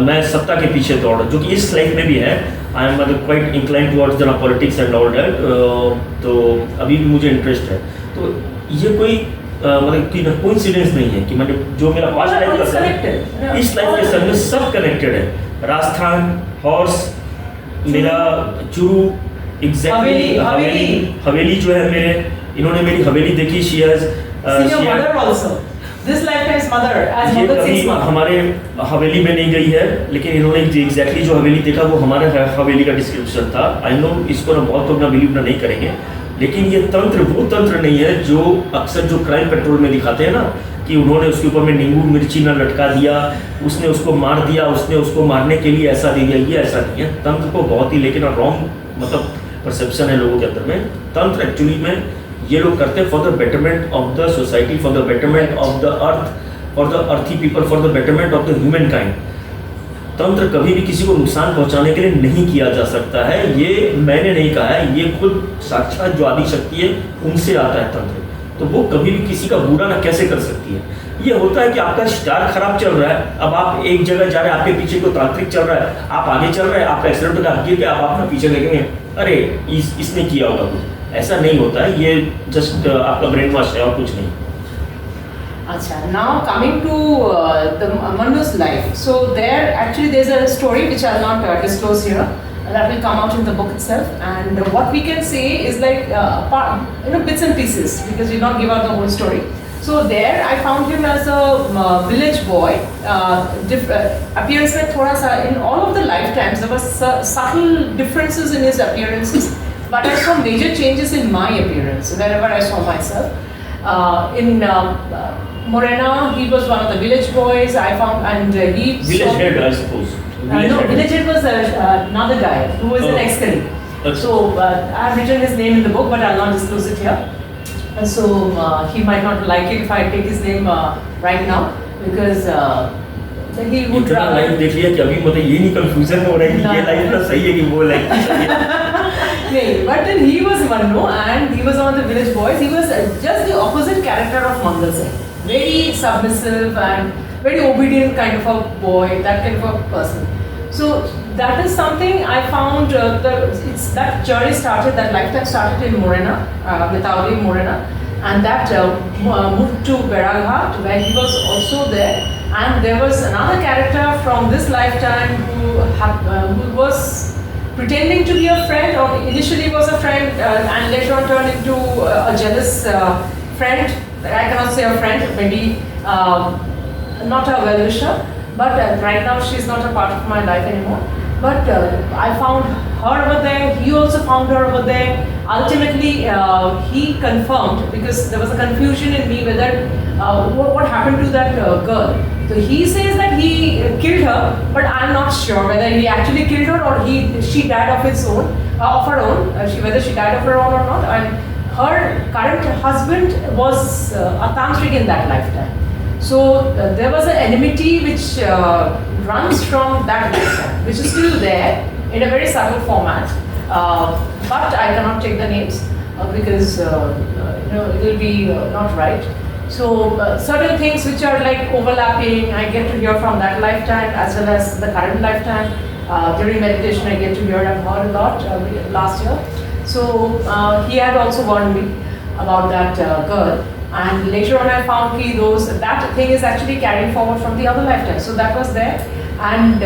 मैं सत्ता के पीछे दौड़, जो कि इस लाइफ में भी है। आई एम मतलब quite incline towards the politics and all that, तो अभी भी मुझे इंटरेस्ट है। तो ये कोई मतलब कि कोइंसिडेंस नहीं है कि मैंने जो मेरा पास्ट लाइफ का सब इस लाइफ के संग में सब कनेक्टेड है। राजस्थान, हॉर्स, मेरा चुरू, एग्जैक्टली हवेली जो है मेरे, इन्होंने मेरी हवेली देखी, she has
This lifetime's mother, as
ये
Mangal
कभी
Singh's mother.
हमारे हवेली में नहीं गई है, लेकिन इन्होंने एग्जैक्टली जो हवेली देखा वो हमारे हवेली का डिस्क्रिप्शन था। आई नो इसको ना बहुत लोग ना बिलीव ना नहीं करेंगे, लेकिन ये तंत्र वो तंत्र नहीं है जो अक्सर जो क्राइम पेट्रोल में दिखाते हैं ना, कि उन्होंने उसके ऊपर में नींबू मिर्ची ना लटका दिया, उसने उसको मार दिया, उसने उसको मारने के लिए ऐसा दे दिया, ये ऐसा नहीं है। तंत्र को बहुत ही लेकिन रॉन्ग मतलब परसेप्शन है लोगों के अंदर में। तंत्र एक्चुअली में ये लोग करते हैं for the betterment of the society, for the betterment of the earth, for the earthy people, for the betterment of the human kind. तंत्र कभी भी किसी को नुकसान पहुंचाने के लिए नहीं किया जा सकता है, ये मैंने नहीं कहा है, ये खुद साक्षात जो आदि शक्ति है उनसे आता है तंत्र। तो वो कभी भी किसी का बुरा ना कैसे कर सकती है। ये होता है कि आपका स्टार खराब चल रहा है, अब आप एक जगह जा रहे हैं, आपके पीछे कोई तांत्रिक चल रहा है, आप आगे चल रहे हैं, आपका एक्सीडेंट होगा, आप गिर के आप अपना पीछे देखेंगे, अरे इसने किया होगा कुछ, ऐसा नहीं होता है, ये जस्ट आपका ब्रेन वॉश है और कुछ नहीं।
Acha, now coming to the Manu's life. So there's a story which I'll not disclose here. That will come out in the book itself. And what we can say is like bits and pieces, because we'll not give out the whole story. So there I found him as a village boy. Appearance में थोड़ा सा in all of the lifetimes there was subtle differences in his appearances, but I saw major changes in my appearance wherever I saw myself. In Morena, he was one of the village boys. I found, and he
village head, I suppose.
No, village head was another guy who was an ex-colleague. So I have written his name in the book, but I'll not disclose it here. And so he might not like it if I take his name right now, because he would rather.
Life देख लिया कि अभी मतलब ये नहीं confusion हो रहा है कि ये लाइफ ना सही है कि वो लाइफ सही है।
But then he was Manu, and he was one of the village boys. He was just the opposite character of Mangal Singh. Very submissive and very obedient kind of a boy, that kind of a person. So that is something I found. That journey started, that lifetime started in Morena, Mitauli Morena, and that moved to Beraghat, where he was also there. And there was another character from this lifetime who was pretending to be a friend, or initially was a friend, and later on turned into a jealous friend. I cannot say a friend, maybe not a well-wisher, but right now she's not a part of my life anymore. But I found her over there, he also found her over there. Ultimately, he confirmed, because there was a confusion in me whether what happened to that girl. So he says that he killed her, but I'm not sure whether he actually killed her or she died of her own. Whether she died of her own or not. And her current husband was a tantric in that lifetime. So there was an enmity which runs from that lifetime, which is still there in a very subtle format. But I cannot take the names because it will be not right. So certain things which are like overlapping, I get to hear from that lifetime as well as the current lifetime. During meditation, I get to hear about a lot last year. So he had also warned me about that girl. And later on I found that thing is actually carried forward from the other lifetime. So that was there. And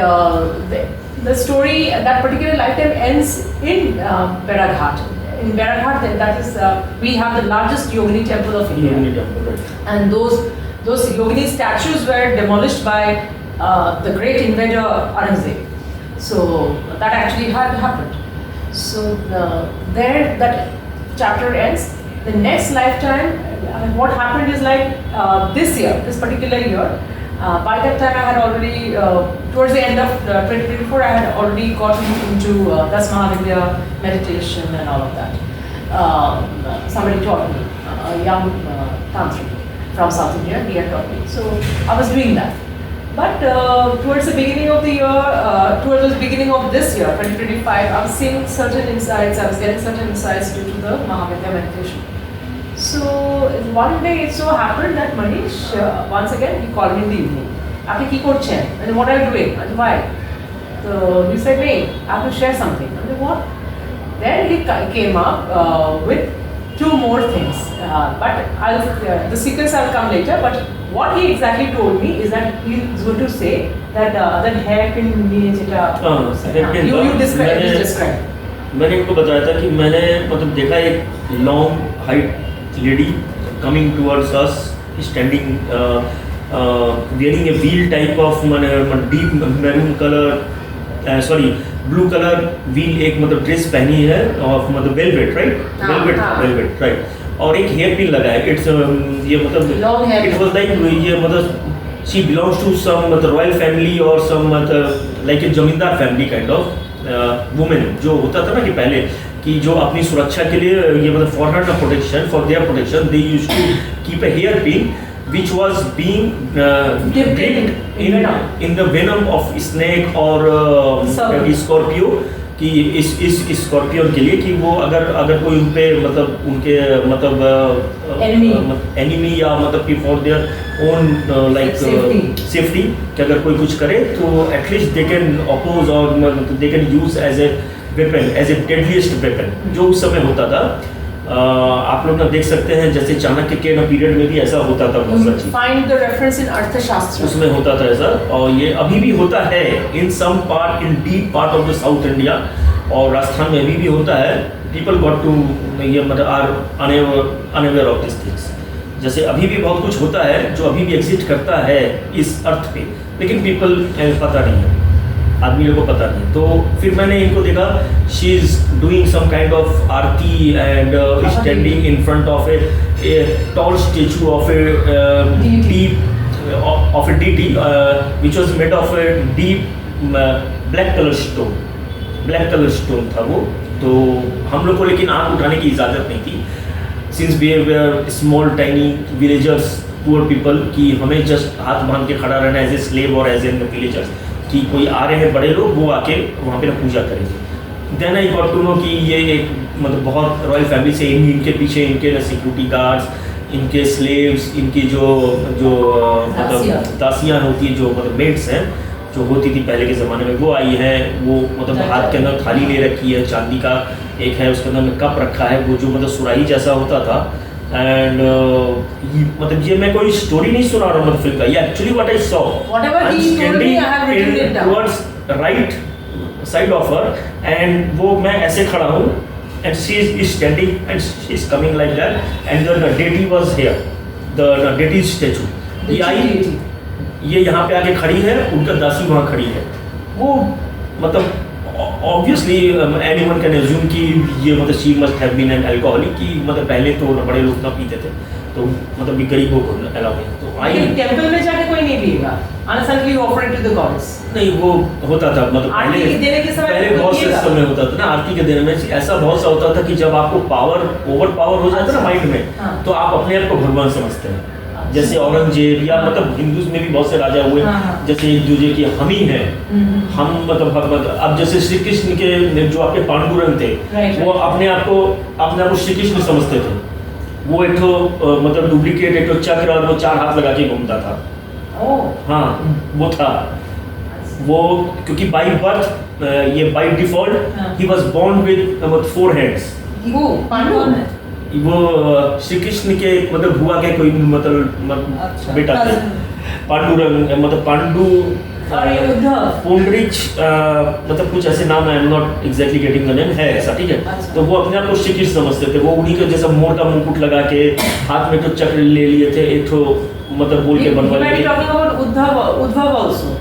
the story, that particular lifetime ends in Beraghat. In Beraghat, that is, we have the largest Yogini temple of India.
Yogini temple, right.
And those Yogini statues were demolished by the great invader Aurangzeb. So that actually had happened. So that chapter ends. The next lifetime, what happened is like this particular year, by that time I had already, towards the end of 2024, I had already gotten into Das Mahavidya meditation and all of that. Somebody taught me, a young tantric from South India, he had taught me. So I was doing that. But towards the beginning of the year, towards the beginning of this year, 2025, I was seeing certain insights, I was getting certain insights due to the Mahavidya meditation. So one day it so happened that Manish, once again, he called me in the evening. After he coached him, and what are you doing? I said, why? So he said, hey, I have to share something. I said, what? Then he came up with two more things. But the sequence I'll come later. But what he exactly told me is that he's going to say that that hairpin means it. You describe.
मैंने इनको बताया था कि मैंने मतलब देखा एक long height lady coming towards us, standing, wearing a wheel type of deep maroon color, blue color wheel, एक मतलब ड्रेस पहनी है और मतलब velvet, right? Velvet, right? और एक हेयर पिन लगा है. It's ये मतलब it was like ये मतलब she belongs to some मतलब royal family or some मतलब like a जमींदार family kind of woman. जो होता था ना कि पहले कि जो अपनी सुरक्षा के लिए ये मतलब for her protection, for their protection they used to keep a hair pin which was being dipped in the venom of snake और स्कॉर्पियो, कि इस स्कॉर्पियन के लिए कि वो अगर कोई उन पे मतलब उनके मतलब एनिमी या मतलब कि for their own like safety कि अगर कोई कुछ करे तो एटलीस्ट दे कैन अपोज और they can use as a weapon, as a deadliest weapon, जो उस समय होता था. आप लोग ना देख सकते हैं जैसे चाणक्य के पीरियड में भी ऐसा होता था.
Find the reference in अर्थशास्त्र, उसमें
होता था ऐसा, और ये अभी भी होता है in some part, in deep part of the South India, और राजस्थान में अभी भी होता है. पीपल गॉट टू ये मतलब are unaware of this things. जैसे अभी भी बहुत कुछ होता है जो अभी भी एग्जिस्ट करता है इस अर्थ पे, लेकिन पीपल पता नहीं है, आदमी लोगों को पता नहीं. तो फिर मैंने इनको देखा, she is doing some kind of aarti and standing in front of a tall statue of a deep of a deity which was made of a deep black colour stone था वो. तो हम लोग को लेकिन आँख उठाने की इजाज़त नहीं थी, since we were small tiny villagers, poor people, कि हमें जस्ट हाथ बांध के खड़ा रहना एज ए स्लेव और एज ए विलेजर्स, कि कोई आ रहे हैं बड़े लोग, वो आके वहाँ पे ना पूजा करेंगे. Then I got to know कि ये एक मतलब बहुत रॉयल फैमिली से, इनके पीछे इनके ना सिक्योरिटी गार्ड्स, इनके स्लेव्स, इनकी जो मतलब दासियाँ होती है, जो मतलब मेड्स हैं जो होती थी पहले के ज़माने में, वो आई है. वो मतलब हाथ के अंदर थाली ले रखी है चांदी का, एक है उसके अंदर में कप रखा है, वो जो मतलब सुराही जैसा होता था एंड मतलब ये मैं कोई स्टोरी नहीं सुना रहा हूँ मतलब फिल्म का, ये actually what I saw.
Whatever he told me, I have written it down.
Towards right side of her, and वो मैं ऐसे खड़ा हूँ and she is standing and she is coming like that and the deity was here, the deity statue, ये आई, ये यहाँ पे आके खड़ी है, उनका दासी वहाँ खड़ी है। वो मतलब ऑब्वियसली एनीवन कैन अज्यूम कि ये मतलब she must have been an alcoholic, कि मतलब पहले तो बड़े लोग ना पीते थे, तो मतलब भी गरीबों को अलाउ नहीं। तो आई
लेकिन टेंपल में जाके कोई नहीं पिएगा, unless until you offer it to the goddess.
नहीं, वो होता था मतलब
आरती के देने के समय
पहले बहुत से
पिएगा।
समय होता था ना, आरती के देने में ऐसा बहुत सा होता था कि जब आपको पावर ओवर पावर हो जाता है ना माइंड में,
हाँ।
तो आप अपने आप को भगवान समझते हैं। जैसे औरंगजेब या मतलब हिंदूज में भी बहुत से राजा हुए,
हाँ।
जैसे एक दूसरे की हम ही हैं, हम मतलब अब जैसे श्री कृष्ण के जो आपके पांडुरंग थे,
Right,
वो अपने आप को श्री कृष्ण समझते थे। वो एक तो मतलब डुप्लीकेट एक तो चक्र और वो 4 हाथ लगा के घूमता था।
ओह,
हाँ, वो था वो, क्योंकि बाई बर्थ ये बाई डिफॉल्ट
हाँ।
He was born with 4 hands.
वो पांडु है।
वो श्री कृष्ण के मतलब बुआ के कोई मतलब
अच्छा,
बेटा थे,
cousin।
पांडुरंग मतलब पांडु
और ये उद्धव।
पुंडरीक मतलब कुछ ऐसे नाम है, आई am not exactly getting the name, है ऐसा, ठीक है।
अच्छा।
तो वो अपने आप को श्री कृष्ण समझते थे, वो उन्हीं के जैसा मोटा मुकुट लगा के हाथ में तो चक्र ले लिए थे, एक तो मतलब बोल के बनवा लिए थे।
Talking about Uddhav also.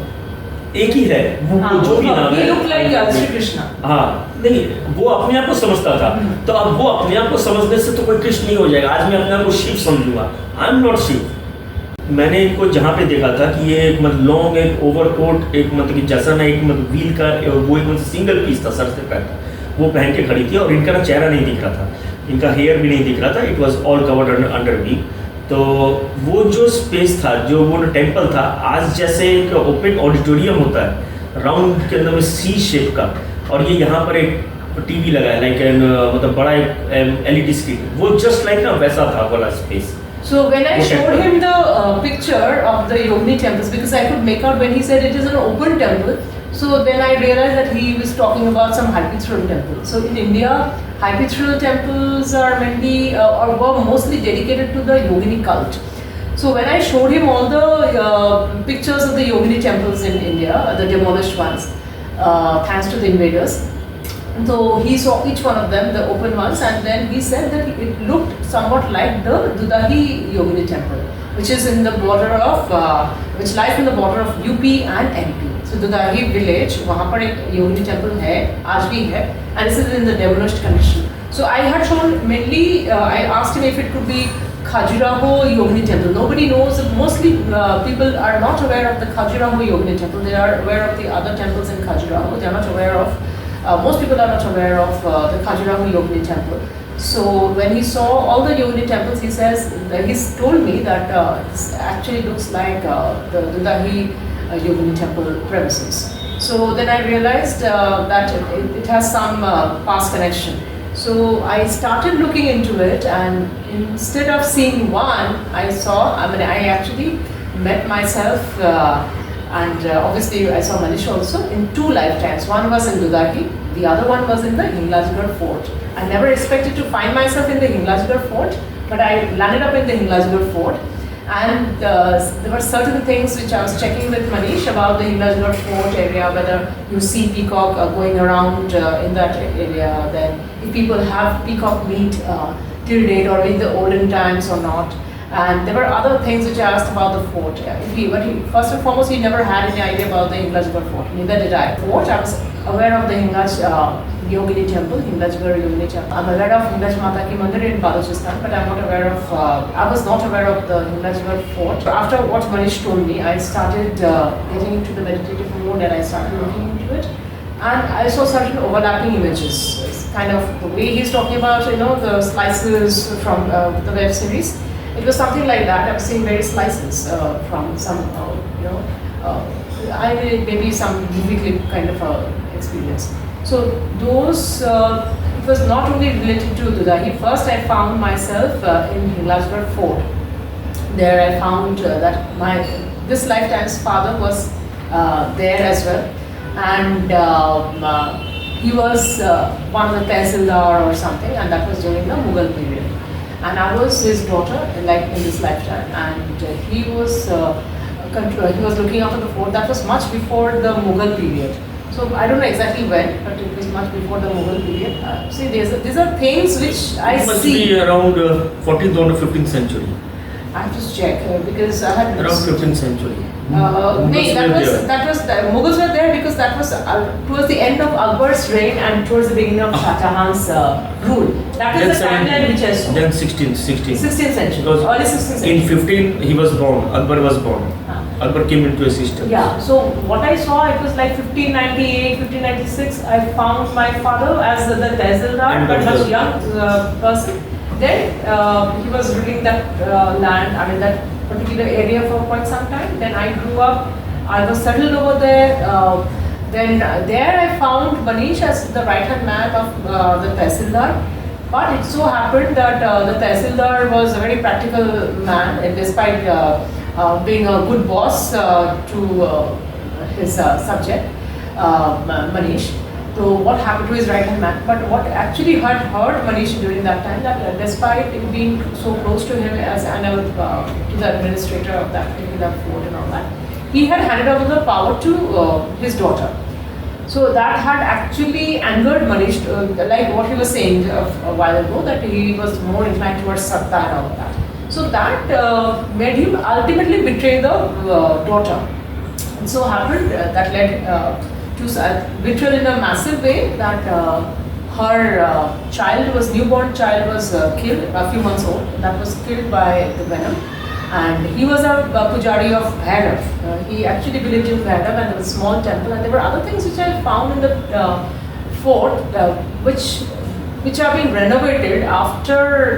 एक ही है वो,
हाँ,
जो भी नाम
he
है।
looked like Shri Krishna.
हाँ, नहीं वो अपने आप को समझता था, तो अब वो अपने आप को समझने से तो कोई कृष्ण नहीं हो जाएगा। आज मैं अपने आप को शिव समझूंगा, आई एम नॉट शिव। मैंने इनको जहाँ पे देखा था कि ये एक मतलब लॉन्ग एक ओवरकोट, एक मतलब कि जैसा ना एक मतलब व्हील का वो एक मतलब सिंगल पीस था सर से पैर तक, वो पहन के खड़ी थी और इनका ना चेहरा नहीं दिख रहा था, इनका हेयर भी नहीं दिख रहा था, it was all covered under we. तो वो जो स्पेस था, जो वो टेम्पल था, आज जैसे एक ओपन ऑडिटोरियम होता है राउंड के अंदर में सी शेप का, और ये यहाँ पर एक टीवी लगा है लाइक मतलब बड़ा एक एलईडी स्क्रीन, वो जस्ट लाइक ना वैसा था वाला space.
So when I
Okay.
showed him the picture of the Yogini temples, because I could make out when he said it is an open temple, so then I realized that he was talking about some Harpithural temple. So in India, Harpithural temples are mainly or were mostly dedicated to the Yogini cult. So when I showed him all the pictures of the Yogini temples in India, the demolished ones, thanks to the invaders. So he saw each one of them, the open ones, and then he said that it looked somewhat like the Dudahi Yogini temple, which is in the border of, which lies in the border of UP and MP. So Dudahi village, वहाँ पर एक Yogini temple है, आज भी है, and this is in the demolished condition. So I had shown mainly, I asked him if it could be Khajuraho Yogini temple. Nobody knows. Mostly people are not aware of the Khajuraho Yogini temple. They are aware of the other temples in Khajuraho. They are not aware of. Most people are not aware of the Khajuraho Yogini temple. So when he saw all the Yogini temples, he says he's told me that this actually looks like the Dudahi Yogini temple premises. So then I realized that it has some past connection. So I started looking into it, and instead of seeing one, I actually met myself. And obviously I saw Manish also in 2 lifetimes. One was in Dudahi, the other one was in the Hinglajgarh fort. I never expected to find myself in the Hinglajgarh fort, but I landed up in the Hinglajgarh fort. And there were certain things which I was checking with Manish about the Hinglajgarh fort area, whether you see peacock going around in that area, then if people have peacock meat till date or in the olden times or not. And there were other things which I asked about the fort. First and foremost, he never had any idea about the Hinglajgarh fort. Neither did I. Fort, I was aware of the Yogini temple, Hinglajgarh Yogini temple. I'm aware of Hinglaj Mata Ki Mandir in Balochistan, but I'm not aware of. I was not aware of the Hinglajgarh fort. After what Manish told me, I started getting into the meditative mode, and I started looking into it. And I saw certain overlapping images. It's kind of the way he's talking about, the slices from the web series. It was something like that. I was seeing various slices from some, I did maybe some movie clip kind of experience. So those, it was not only related to Dudahi. First I found myself in Hinglajgarh fort. There I found that this lifetime's father was there as well. And he was one of the Tehsildar or something, and that was during the Mughal period. and I was his daughter, like in this lifetime, and he was he was looking after the fort. That was much before the Mughal period. So I don't know exactly when, but it was much before the Mughal period. See, these are things which I
It must
see.
be around 14th or 15th century.
I have to check because I had
Around 15th century.
No,
Mughals
that
were
was
there.
the Mughals were there because that was towards the end of Akbar's reign and towards the beginning of Shah Jahan's rule. That is the timeline which I saw.
Then 16th.
16th century,
Because
early 16th century.
in 15 he was born. Akbar was born.
Ah.
Akbar came into existence.
Yeah, so what I saw, it was like 1598, 1596, I found my father as the Tehsildar,
And
but much
the-
young person. Then he was ruling that land, I mean that particular area for quite some time. Then I grew up, I was settled over there. Then there I found Manish as the right-hand man of the Tehsildar. But it so happened that the Tehsildar was a very practical man, and despite being a good boss to his subject, Manish. So what happened to his right-hand man? But what actually had hurt Manish during that time, that despite being so close to him as to the administrator of that particular fort and all that, he had handed over the power to his daughter. So that had actually angered Manish, like what he was saying a while ago, that he was more inclined towards Satta and all that. So that made him ultimately betray the daughter. It so happened that led to betrayal in a massive way, that her newborn child was killed, a few months old. That was killed by the venom. And he was a pujari of Bhairav. He actually believed in Bhairav, and there was a small temple, and there were other things which I found in the fort, which are being renovated after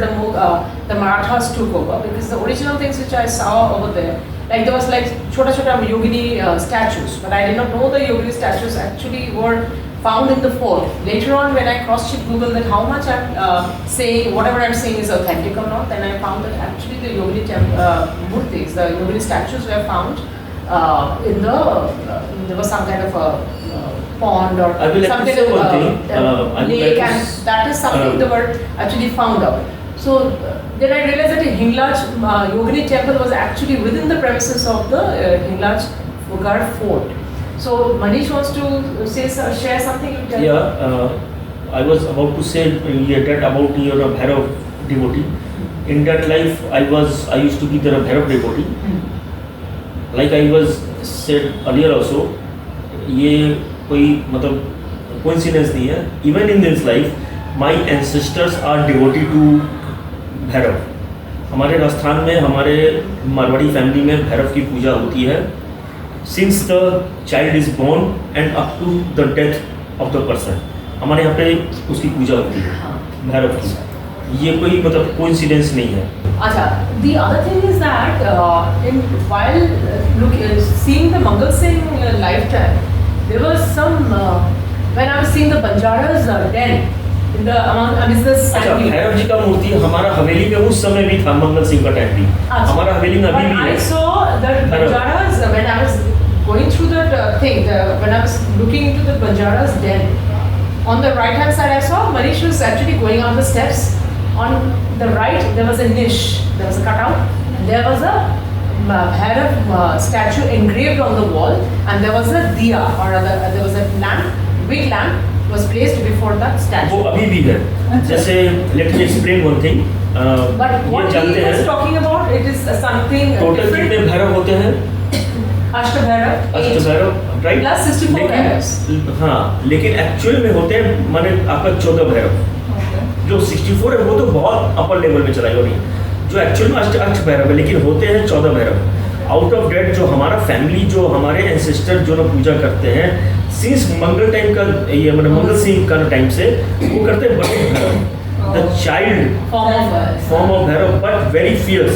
the Marathas took over. Because the original things which I saw over there, like there was like chota yogini statues, but I did not know the yogini statues actually were found in the fort. Later on, when I cross-checked Google that how much I'm saying, whatever I'm saying is authentic or not, then I found that actually the yogini murtis, the yogini statues were found in there was some kind of a pond or
I will
some
have to
kind
say
of
one thing. I would
lake,
like to
and that is something they were actually found out. So then I realized that a Hinglaj Yogini temple was actually within the premises of the Hinglaj Garh fort. So Manish wants to share something. You tell.
Yeah, I was about to say that about your Bhairav devotee. In that life, I used to be the Bhairav devotee. Like I was said earlier also, ये कोई मतलब coincidence नहीं है. Even in this life, my ancestors are devotee to Bhairav. हमारे राजस्थान में हमारे Marwari family में भैरव की पूजा होती है. Since the child is born and up to the death of the person, हमारे यहाँ पे उसकी पूजा होती है भैरव की. ये कोई मतलब कोइंसिडेंस नहीं है.
Acha, the other thing is that while seeing the Mangal Singh lifetime, there was some when I was seeing the Banjaras den in the among this
अच्छा, भैरव जी का मूर्ति हमारा हवेली में उस समय भी था, मंगल सिंह का टाइम भी. हमारा हवेली में अभी भी
I
है.
saw that Banjaras when I was going through that when I was looking into the Banjaras den. On the right hand side, I saw Manish was actually going up the steps. On the right, there was a niche, there was a cutout, and there was a Bhairav statue engraved on the wall, and there was a diya, or there was a lamp, big lamp was placed before that statue.
वो अभी भी है. जैसे let me explain one thing.
But
ये
what he
जानते
was
हैं
talking about, it is something
total
different.
कितने भैरव होते हैं?
Ashtabhairav, 8
Ashtabhairav, right?
plus 64 Bhairavs.
हाँ, लेकिन एक्चुअल में होते हैं माने आपका 14 भैरव. जो 64 है वो तो बहुत अपर लेवल में चला गया. जो एक्चुअल में अष्ट भैरव है, लेकिन होते हैं 14 भैरव. आउट ऑफ डेट जो हमारा फैमिली, जो हमारे एंसेस्टर जो लोग पूजा करते हैं, सिंस मंगल टाइम का ये मतलब मंगल सिंह का टाइम से वो करते हैं Batuk Bhairav, the child form of Bhairav, but very fierce.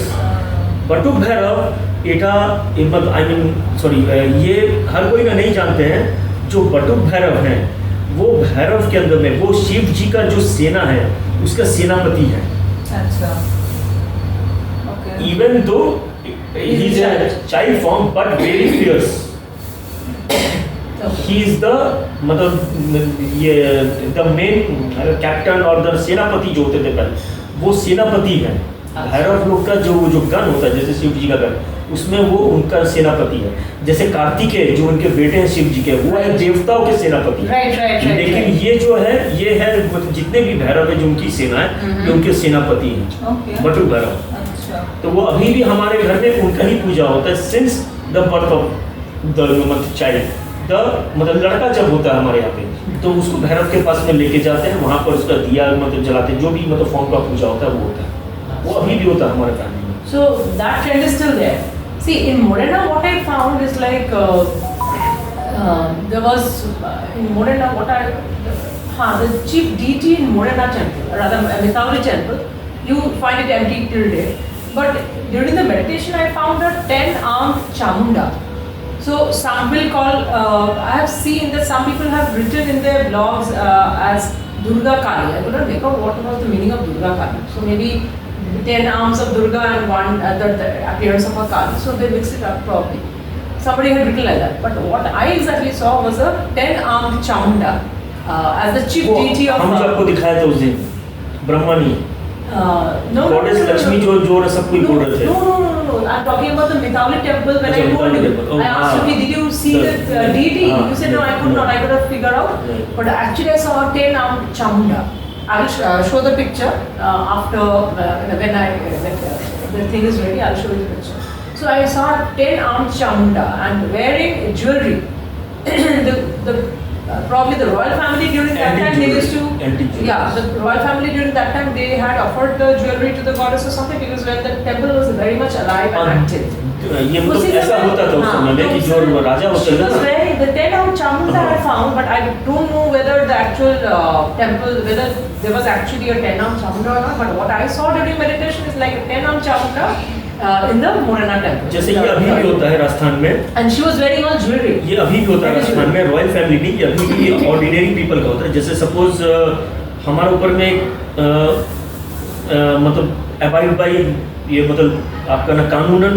Batuk Bhairav एटा आई मीन सॉरी, ये हर कोई ना नहीं जानते हैं. जो बटुक भैरव हैं वो भैरव के अंदर में वो शिव जी का जो सेना है उसका सेनापति है.
अच्छा. Okay.
Even though he is a child form, but very fierce. He is the मतलब ये the main कैप्टन और the सेनापति जो होते थे पहले, वो सेनापति है। भैरव लोग का जो गण होता है, जैसे शिव जी का गण, उसमें वो उनका सेनापति है। जैसे कार्तिकेय जो उनके बेटे हैं शिव जी के, वो है देवताओं के सेनापति। लेकिन ये जो है, ये है जितने भी भैरव है जो उनकी सेना है, ये उनके सेनापति हैं, बटुक भैरव।
अच्छा।
तो वो अभी भी हमारे घर में उनका ही पूजा होता है since the birth of the child, मतलब लड़का जब होता है हमारे यहाँ पे, तो उसको भैरव के पास में लेके जाते हैं, वहाँ पर उसका दिया मतलब जलाते हैं, जो भी मतलब फॉर्म का पूजा होता है वो होता है, वो अभी भी होता है हमारे फैमिली में।
So that trend is still there. See, in Morena, what I found is like there was in Morena the chief deity in Morena temple, or rather Mithawali temple, you find it empty till date. But during the meditation, I found a 10-armed Chamunda. So some will call. I have seen that some people have written in their blogs as Durga Kali. I could not make out what was the meaning of Durga Kali. So maybe 10 arms of Durga and one the appearance of a Kali. So they mixed it up probably. Somebody had written like that. But what I exactly saw was a 10-armed Chamunda as the chief deity of.
हम जो आपको दिखाया था उस दिन ब्रह्मणी, goddess Lakshmi जो सब कुछ बोल रहे थे।
No. I'm talking about the Mithawali temple. When I told you, I asked you, did you see the deity? You said no, I could not. I could have figured out. But actually, I saw a 10-armed Chamunda. I will show the picture after when the thing is ready. I'll show you the picture. So I saw a 10-armed Chamunda and wearing jewelry. Probably the royal family during that time they used to. The royal family during that time they had offered the jewelry to the goddess or something, because when the temple was very much alive and active.
ये मतलब ऐसा होता था उस समय में कि जो राजा होते थे ना,
the 10-armed Chamunda I found, but I don't know whether the actual temple, whether there was actually a 10-armed Chamunda or not. But what I saw during meditation is like a 10-armed Chamunda in the Morena temple.
जैसे ये अभी भी होता है राजस्थान में,
and she was wearing all jewelry.
ये अभी भी होता है राजस्थान में, रॉयल फैमिली नहीं, ये अभी भी ऑर्डिनरी पीपल का होता है। जैसे सपोज हमारे ऊपर में मतलब अबाइड बाई ये मतलब आपका ना कानूनन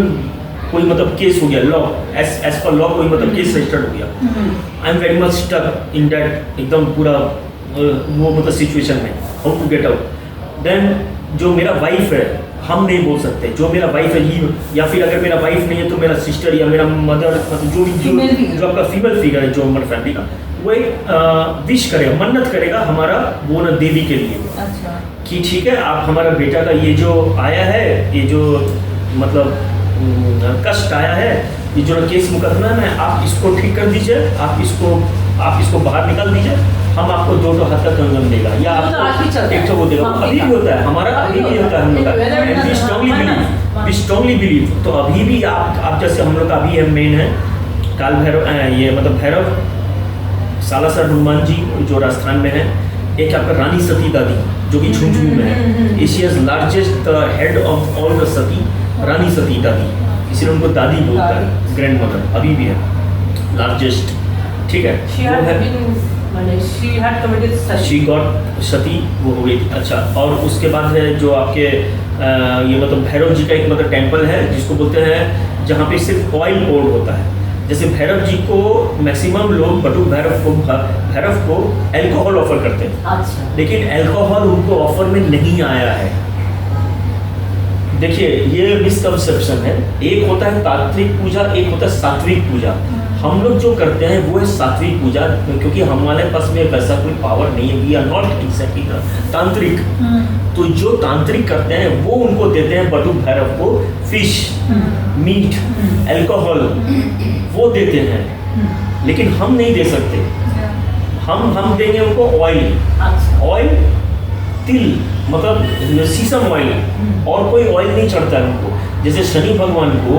कोई मतलब केस हो गया, लॉ एज पर लॉ कोई मतलब केस रजिस्टर्ड हो गया, I am very much stuck in that, एकदम पूरा वो मतलब सिचुएशन में, how to get out. Then जो मेरा वाइफ है, हम नहीं बोल सकते, जो मेरा वाइफ है ही, या फिर अगर मेरा वाइफ नहीं है तो मेरा सिस्टर या मेरा मदर, मतलब जो आपका फीमेल फिगर है जो हमारे फैमिली का, वो एक विश करेगा, मन्नत करेगा हमारा वो न देवी के लिए।
अच्छा।
कि ठीक है, आप हमारा बेटा का ये जो आया है, ये जो मतलब कष्ट आया है, ये जो केस मुकदमा है, आप इसको ठीक कर दीजिए, आप इसको बाहर निकाल दीजिए, हम आपको 2 हाथ का कंगन देगा, या आपको एक वो देगा। अभी भी होता है हमारा, अभी भी होता है हम लोग का, वी स्ट्रांगली बिलीव। तो अभी भी आप जैसे हम लोग का अभी है मेन है काल भैरव, ये मतलब भैरव सालासर हनुमान जी जो राजस्थान में है, एक आपका रानी सती दादी जो कि झुंझुनू में है, Asia's largest head of all the Sati, Rani Sati Dadi, इसीलिए उनको दादी बोलता है, ग्रैंड मदर अभी भी है लार्जेस्ट, ठीक है। शी गॉट सती, वो हो गई थी। अच्छा, और उसके बाद है जो आपके ये मतलब भैरव जी का एक मतलब टेम्पल है जिसको बोलते हैं, जहाँ पे सिर्फ ऑयल पोर्ड होता है। जैसे भैरव जी को मैक्सिमम लोग बटुक भैरव को अल्कोहल ऑफर करते हैं।
अच्छा।
लेकिन अल्कोहल उनको ऑफर में नहीं आया है। देखिए, ये मिसकंसेप्शन है, एक होता है तांत्रिक पूजा, एक होता है सात्विक पूजा। हम लोग जो करते हैं वो है सात्विक पूजा, क्योंकि हमारे पास में वैसा कोई पावर नहीं है, वी आर नॉट एक्जैक्टली तांत्रिक। तो जो तांत्रिक करते हैं वो उनको देते हैं बटुक भैरव को फिश, मीट, अल्कोहल, वो देते हैं। लेकिन हम नहीं दे सकते, हम देंगे उनको ऑयल, तिल मतलब सीसम ऑयल, और कोई ऑयल नहीं चढ़ता है उनको। जैसे शनि भगवान को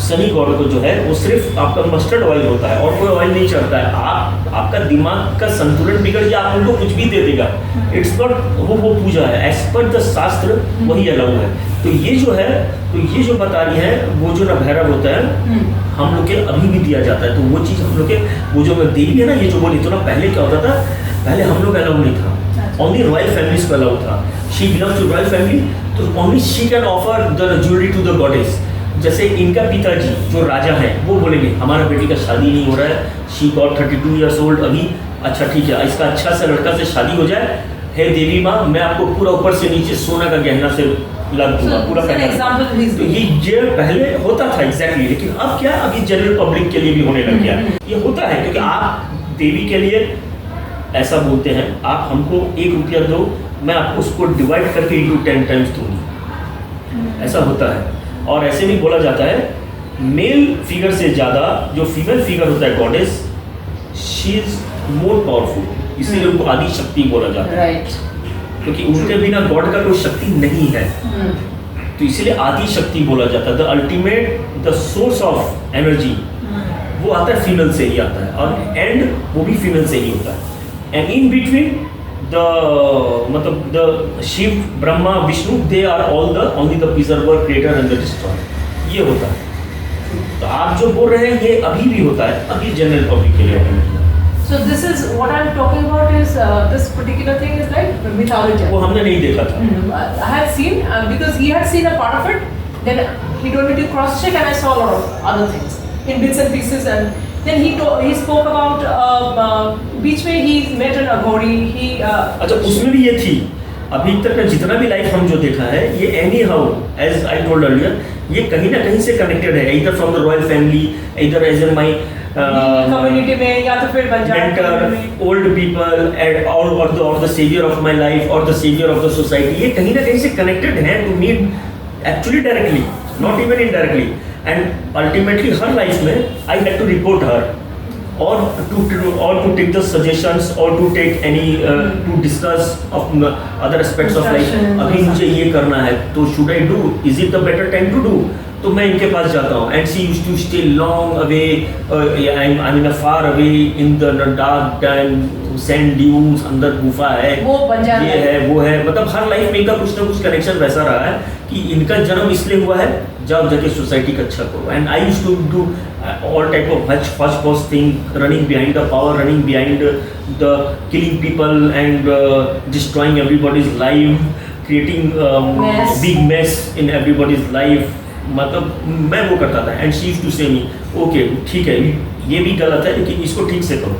शनि गॉड को जो है वो सिर्फ आपका मस्टर्ड ऑयल होता है और कोई ऑयल नहीं चढ़ता है। आपका दिमाग का संतुलन बिगड़ गया, आप उनको कुछ भी दे देगा, इट्स नॉट वो पूजा है, एज पर द शास्त्र वही अलाउ है। तो ये जो है, तो ये जो बता रही है वो जो ना भैरव होता है हम लोग के अभी भी दिया जाता है। तो वो चीज़ हम लोग के वो जो मैं देवी है ना, ये जो बोली तो ना, पहले क्या होता था, पहले हम लोग अलाउ नहीं था, ओनली रॉयल फैमिलीज को अलाउ था। She belongs to royal family, तो only she can offer the jewellery to the goddess. जैसे इनका पिताजी जो राजा हैं वो बोलेंगे हमारा बेटी का शादी नहीं हो रहा है, शी गॉट 32 ईयर्स ओल्ड अभी, अच्छा ठीक है, इसका अच्छा सा लड़का से शादी हो जाए, हे देवी माँ, मैं आपको पूरा ऊपर से नीचे सोना का गहना से लग दूंगा, पूरा
So, an
पहना
example he's
तो ये पहले होता था एग्जैक्टली, लेकिन अब क्या, अभी जनरल पब्लिक के लिए भी होने लग गया। ये होता है क्योंकि आप देवी के लिए ऐसा बोलते हैं, आप हमको 1 रुपया दो, मैं आपको उसको डिवाइड करके इंटू 10 टाइम्स दूंगी, ऐसा होता है। और ऐसे भी बोला जाता है मेल फिगर से ज़्यादा जो फीमेल फिगर होता है goddess, she is more powerful, इसीलिए उनको आदि शक्ति बोला जाता है,
Right.
क्योंकि उनके बिना गॉड का कोई शक्ति नहीं है, तो इसीलिए आदि शक्ति बोला जाता है। The ultimate, the source of energy वो आता है फीमेल से ही आता है, और एंड वो भी फीमेल से ही होता है। एंड इन बिटवीन द मतलब the Shiv, Brahma, Vishnu, they are all the only the preserver, creator and the destroyer, ये होता है। तो आप जो बोल रहे हैं ये अभी भी होता है, अभी जनरल पब्लिक के लिए होता है।
So this is what I'm talking about is this particular thing is like mythology.
वो हमने नहीं देखा था।
I had seen because he had seen a part of it. Then he told me to cross check, and I saw a lot of other things in bits and pieces. And then he spoke about बीच में he met an Aghori.
अच्छा, उसमें भी ये थी। अभी तक का जितना भी लाइफ हम जो देखा है, ये anyhow as I told earlier, ये कहीं ना कहीं से कनेक्टेड है, इधर फ्रॉम द रॉयल फैमिली, इधर एज इन माई
कम्युनिटी में, या तो फिर
mentor, old people, and or the savior of my life, or the savior of the society, ये कहीं ना कहीं से connected हैं to me actually directly, not even indirectly, and ultimately her life में I had to report her, or to take the suggestions, or to take any to discuss of other aspects of life. अभी मुझे ये करना है, तो should I do? Is it the better time to do? तो मैं इनके पास जाता हूँ, and she used to stay long away, I mean far away in the dark and sand dunes, अंदर गुफा है,
वो बंजारा
ये है, वो है, मतलब हर लाइफ में इनका कुछ ना कुछ कनेक्शन वैसा रहा है कि इनका जन्म इसलिए हुआ है जब जाके सोसाइटी का अच्छा करो। And I used to do all type of hotch potch thing, running behind the power, running behind the killing people and destroying everybody's life, creating big mess in everybody's life, मतलब मैं वो करता था। And she used to से मी, okay ठीक है, ये भी गलत है लेकिन इसको ठीक से करो।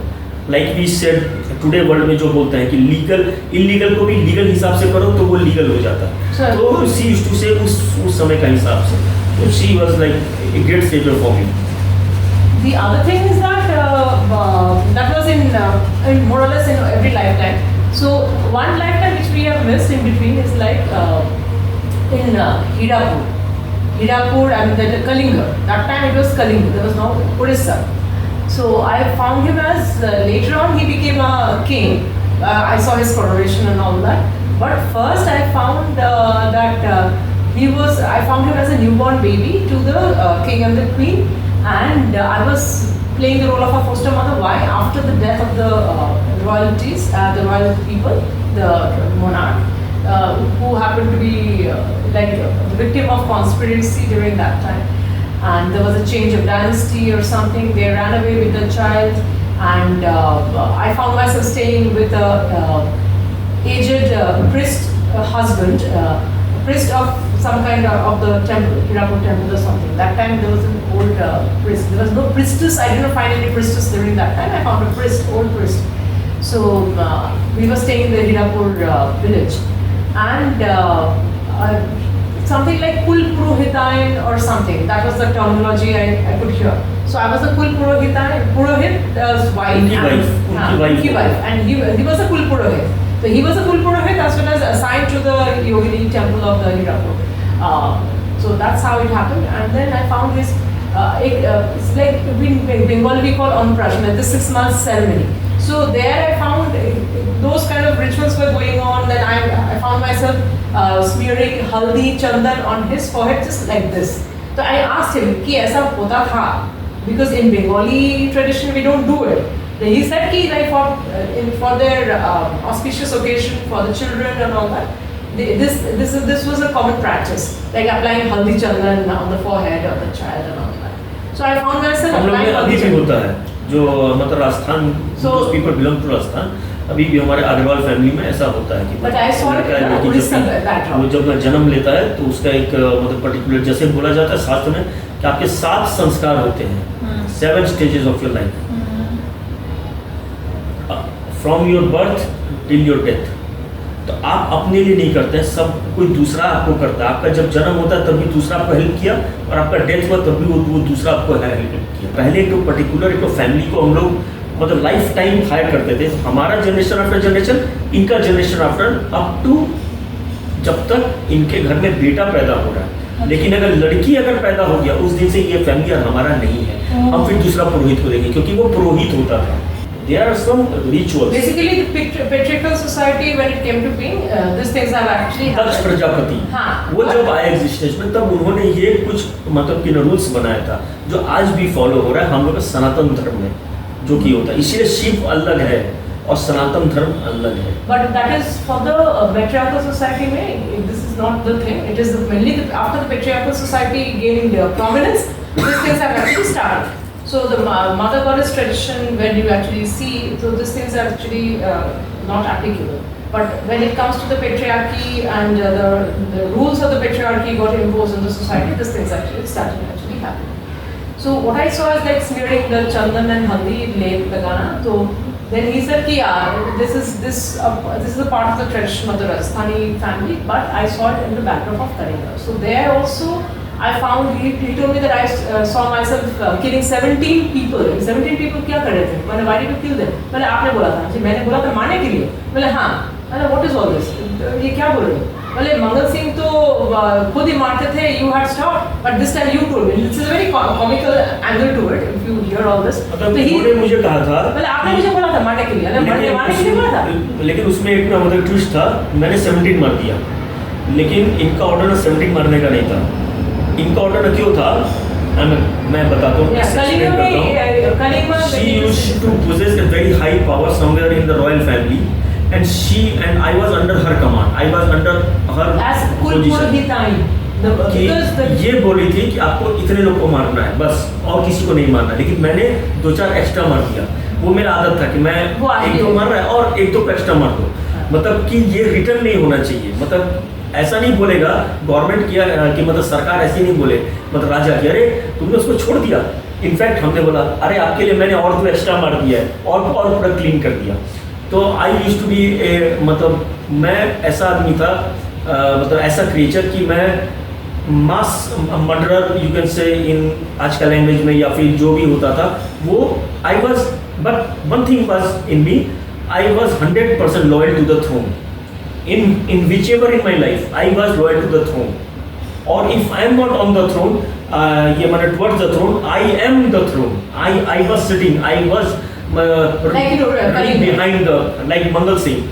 Like we said today world में जो बोलते हैं कि लीगल इलीगल को भी लीगल हिसाब से करो तो वो लीगल हो जाता है, तो शी यूज्ड टू से उस समय का हिसाब से, तो she was like a great saviour for me.
The other thing is that that was in more or less in every lifetime. So one lifetime which we have missed in between is like in Hirapur, I mean the Kalinga. That time it was Kalinga. There was no Orissa. So I found him as later on he became a king. I saw his coronation and all that. But first I found that I found him as a newborn baby to the king and the queen, and I was playing the role of a foster mother. Why? After the death of the royalties, the royal people, the monarch. Who happened to be like the victim of conspiracy during that time, and there was a change of dynasty or something. They ran away with the child, and I found myself staying with a aged priest husband, priest of some kind of the temple, Hirapur temple or something. That time there was an old priest. There was no priestess. I didn't find any priestess during that time. I found a priest, old priest. So we were staying in the Hirapur village. And something like Kul Purohitain or something. That was the terminology I could hear. So I was a Kul Purohit's wife. And he was a Kul Purohit. So he was a Kul Purohit as well as assigned to the Yogini temple of the Hirapur. So that's how it happened. And then I found this, it's like in Bengali we call Anprashna, the 6 months ceremony. So there I found those kind of rituals were going on. Then I found myself smearing haldi chandan on his forehead just like this. So I asked him कि ऐसा होता था, because in Bengali tradition we don't do it. Then he said कि like for their auspicious occasion for the children and all that, this was a common practice, like applying haldi chandan on the forehead of the child and all that. So I found myself applying haldi chandan.
होता है जो मतलब Rajasthan, those people belong to Rajasthan, अभी भी हमारे Agarwal family में ऐसा होता है कि
But I saw it in Orissa background.
वो जब जन्म लेता है तो उसका एक मतलब पर्टिकुलर, जैसे बोला जाता है शास्त्र में कि आपके 7 संस्कार होते हैं, 7 stages of your life, from your birth till your death. तो आप अपने लिए नहीं करते हैं, सब कोई दूसरा आपको करता है। आपका जब जन्म होता है तब भी दूसरा आपको हेल्प किया, और आपका डेथ हुआ तब भी वो दूसरा आपको हेल्प किया। पहले एक पर्टिकुलर एक फैमिली को हम लोग मतलब लाइफ टाइम हायर करते थे, हमारा जनरेशन आफ्टर जनरेशन, इनका जनरेशन आफ्टर, अप टू जब तक इनके घर में बेटा पैदा हो रहा है। लेकिन अगर लड़की अगर पैदा हो गया उस दिन से ये फैमिली हमारा नहीं है, हम फिर दूसरा पुरोहित को देंगे, क्योंकि वो पुरोहित होता था। There are some rituals.
Basically, the patriarchal society, when it came to being, these things have actually
Daksha
happened.
Prajapati,
हाँ,
वो जब आए एग्जिस्टेंस में तब उन्होंने ये कुछ मतलब कि रूल्स बनाया था जो आज भी फॉलो हो रहा है हम लोग के सनातन धर्म में, जो कि होता है। इसीलिए शिव अलग है और सनातन धर्म अलग है।
But that is for the patriarchal society में, this is not the thing. It is mainly after the patriarchal society gaining prominence, these things have actually started. So the mother goddess tradition, when you actually see, so these things are actually not applicable. But when it comes to the patriarchy and the rules of the patriarchy got imposed in the society, these things actually started actually happening. So what I saw is like smearing the chandan and haldi late lagana. So then he said, "Ki this is a part of the tradition of the Rajasthani family." But I saw it in the backdrop of Kalinga. So there also, I found he told me that I saw myself killing 17 people. 17 people क्या कर रहे थे? मैंने why did you kill them? मैंने आपने बोला था, जी मैंने बोला था मारने के लिए। मैंने हाँ, मैंने what is all this? ये क्या बोल रहे हो? बोले मंगल सिंह तो खुद ही मारते थे, you had stopped, but this time you told me. This is a very comical angle to it. If you hear all this,
मतलब उन्होंने मुझे कहा था,
बोले आपने मुझे बोला था मारने के लिए, अरे मारने के लिए बोला था।
लेकिन उसमें एक ना मतलब ट्विस्ट था, मैंने 17 मार दिया, लेकिन इनका ऑर्डर ना 17 मारने का नहीं था। इनका ऑर्डर क्यों था मैं बताता हूँ। She used to possess a very high power somewhere in the royal family, and I was under her command. I was under her position. कि ये बोली थी कि आपको इतने लोग को मारना है बस, और किसी को नहीं मारना। लेकिन मैंने 2-4 एक्स्ट्रा मार दिया। वो मेरा आदत था कि मैं एक तो मार रहा है और एक तो एक्स्ट्रा मार दो। मतलब कि ये रिटर्न नहीं होना चाहिए। मतलब ऐसा नहीं बोलेगा गवर्नमेंट किया कि मतलब सरकार ऐसी नहीं बोले, मतलब राजा की अरे तुमने उसको छोड़ दिया। इनफैक्ट हमने बोला अरे आपके लिए मैंने और 2 एक्स्ट्रा मार दिया है और पूरा क्लीन कर दिया। तो आई यूज्ड टू बी मतलब मैं ऐसा आदमी था, मतलब ऐसा क्रिएचर कि मैं मास मर्डरर यू कैन से इन आज का लैंग्वेज में, या फिर जो भी होता था वो I was, but one thing was in me, I was 100% loyal to the throne. In whichever in my life, I was loyal to the throne. Or if I am not on the throne, towards the throne, I am the throne. I was sitting, I was behind the, like Mangal Singh.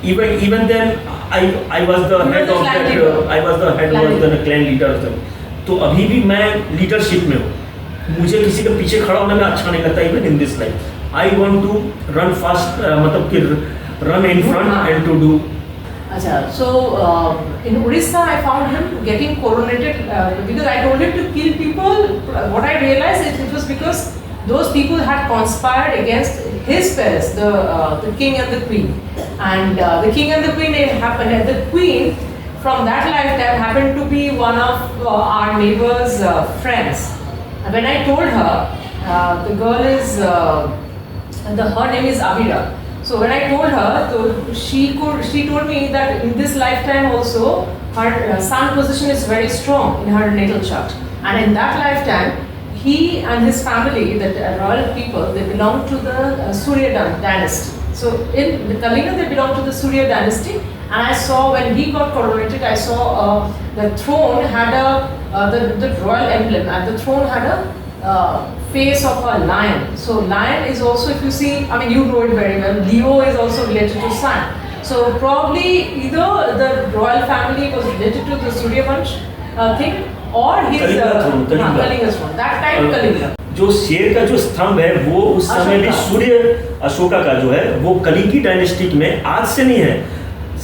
Even then, I was the head of that. I was the head of the clan leader of them. तो अभी भी मैं leadership में हूँ। मुझे किसी के पीछे खड़ा होने में अच्छा नहीं लगता। Even in this life, I want to run fast, मतलब कि run in front and to do.
Achha, so in Odisha I found him getting coronated because I told him to kill people. What I realized it was because those people had conspired against his parents, the king and the queen. And the king and the queen happened, and the queen from that lifetime happened to be one of our neighbor's friends. And when I told her, the girl is, her name is Abira. So when I told her, so she told me that in this lifetime also her sun position is very strong in her natal chart, and in that lifetime he and his family, the royal people, they belong to the Surya dynasty. So in Kalinga they belong to the Surya dynasty, and I saw when he got coronated, I saw the throne had the royal emblem, and the throne had a face of a lion. So lion is also, if you see, I mean you know it very well, Leo is also related to sun. So probably either the royal family was related to the Surya Vansh thing, or his Kalinga throne. That time Kalinga.
जो शेर का जो स्तंभ है वो उस समय भी सूर्य अशोका का जो है वो कलिंगी डायनेस्टी में आज से नहीं है।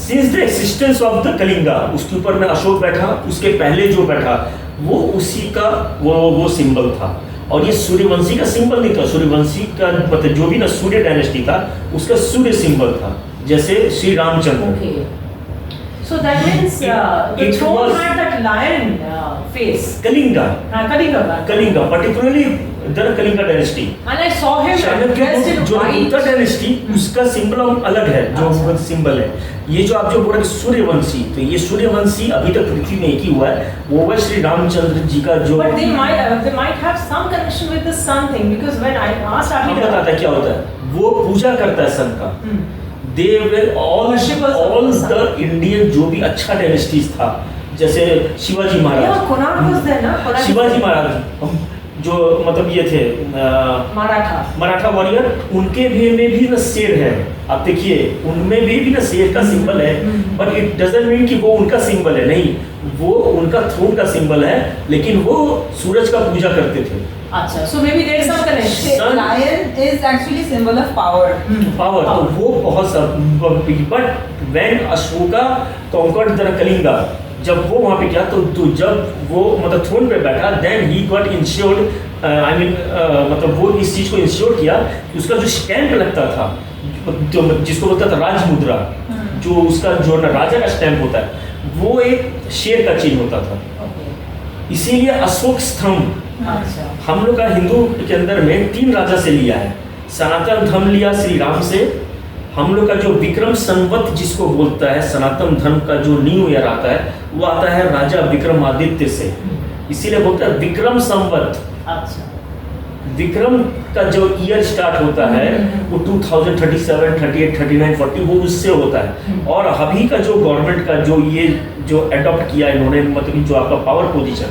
Since the existence of the Kalinga, उसके ऊपर में अशोक बैठा, उसके पहले जो बैठा वो उसी का वो सिंबल था। और ये सूर्यवंशी का सिंबल नहीं था। सूर्यवंशी का मतलब जो भी ना सूर्य डायनेस्टी था उसका सूर्य सिंबल था, जैसे Shri Ramchandra.
So that means the throne had that lion face.
Kalinga,
Kalinga.
particularly the Kalinga dynasty.
And I saw him dressed in
जो
white.
गुप्ता डायनेस्टी उसका सिंबल अलग है, जो
अच्छा।
सिंबल है। ये जो आप जो बोल रहे हैं सूर्यवंशी, तो ये सूर्यवंशी अभी तक पृथ्वी में एक ही हुआ है, वो है श्री रामचंद्र जी का जो।
But they might have some connection with the sun thing, because when I asked
हम
Abhida,
बताता है क्या होता है, वो पूजा करता है सन का। They were
Worshippers of
all
the sun.
the Indian जो भी अच्छा डायनेस्टीज था, जैसे Shivaji
yeah,
Maharaj,
Konark was there, na? Konark
Shivaji Maharaj जो मतलब ये थे
Maratha.
मराठा वॉरियर, उनके में भी ना शेर है। आप देखिए उनमें भी ना शेर का सिंबल है, बट इट डजंट मीन कि वो उनका सिंबल है, नहीं, वो उनका थ्रोन का सिंबल है, लेकिन वो सूरज का पूजा करते थे।
अच्छा, so maybe there is some connection.
Sun-
Lion is actually symbol of power.
Power, तो वो बहुत सब, but when Ashoka conquered the Kalinga, जब वो वहाँ पे गया तो जब वो मतलब थ्रोन पे बैठा, then he got insured, I mean मतलब वो इस चीज़ को इंश्योर किया कि उसका जो स्टैंप लगता था, जो जिसको बोलता था राज मुद्रा, जो उसका जो राजा का स्टैंप होता है, वो एक शेर का चिन्ह होता था।
Okay.
इसीलिए अशोक स्तंभ
अच्छा।
हम लोग का हिंदू के अंदर में 3 राजा से लिया है। सनातन धर्म लिया श्री राम से, हम लोग का जो विक्रम संवत जिसको बोलता है, सनातन धर्म का जो न्यू ईयर आता है, वो आता है राजा विक्रमादित्य से, इसीलिए बोलता है विक्रम संवत।
अच्छा।
विक्रम का जो ईयर स्टार्ट होता है वो 2037, 38, 39, 40 वो उससे होता है। और अभी का जो गवर्नमेंट का जो ये जो अडॉप्ट किया इन्होंने, मतलब जो आपका पावर पोजीशन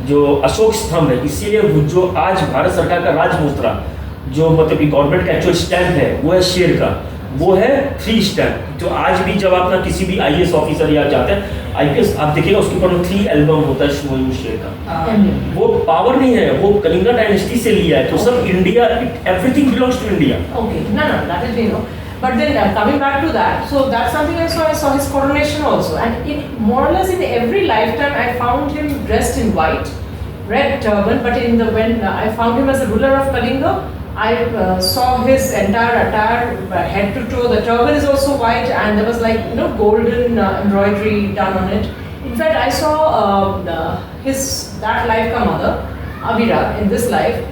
जो अशोक स्तंभ है, इसीलिए वो जो आज भारत सरकार का राज मुद्रा जो मतलब कि गवर्नमेंट का एक्चुअल स्टैंप है, वो है शेर का, वो है 3 स्टैंप। जो आज भी जब आप ना किसी भी आईएएस ऑफिसर या जाते हैं आईपीएस, आप देखिएगा उसके ऊपर 3 एल्बम होता है शुभ शेर का। वो पावर नहीं है, वो कलिंगा डायनेस्टी से लिया है, तो सब India, everything belongs to India.
Okay, no, that is we know. But then coming back to that, so that's something I saw. I saw his coronation also, and in more or less in every lifetime, I found him dressed in white, red turban. But in the when I found him as the ruler of Kalinga, I saw his entire attire, head to toe. The turban is also white, and there was like golden embroidery done on it. In fact, I saw that life ka mother, Abhira, in this life.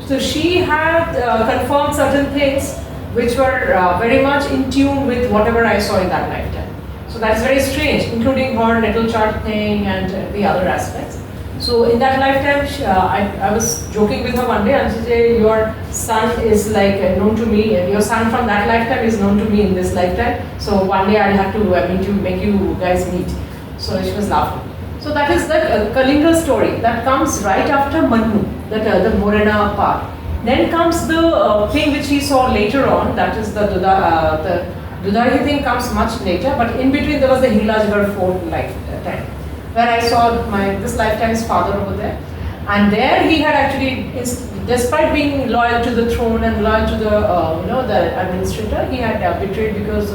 So she had confirmed certain things which were very much in tune with whatever I saw in that lifetime. So that's very strange, including her natal chart thing and the other aspects. So in that lifetime, I was joking with her one day, and she said, "Your son is like known to me. Your son from that lifetime is known to me in this lifetime. So one day I'll have to meet you, make you guys meet." So she was laughing. So that is the Kalinga story that comes right after Manu, that the Morena part. Then comes the thing which he saw later on, that is the Dudahi thing comes much later, but in between there was the Hilajgarh fort lifetime, where I saw this lifetime's father over there. And there he had actually, despite being loyal to the throne and loyal to the administrator, he had betrayed because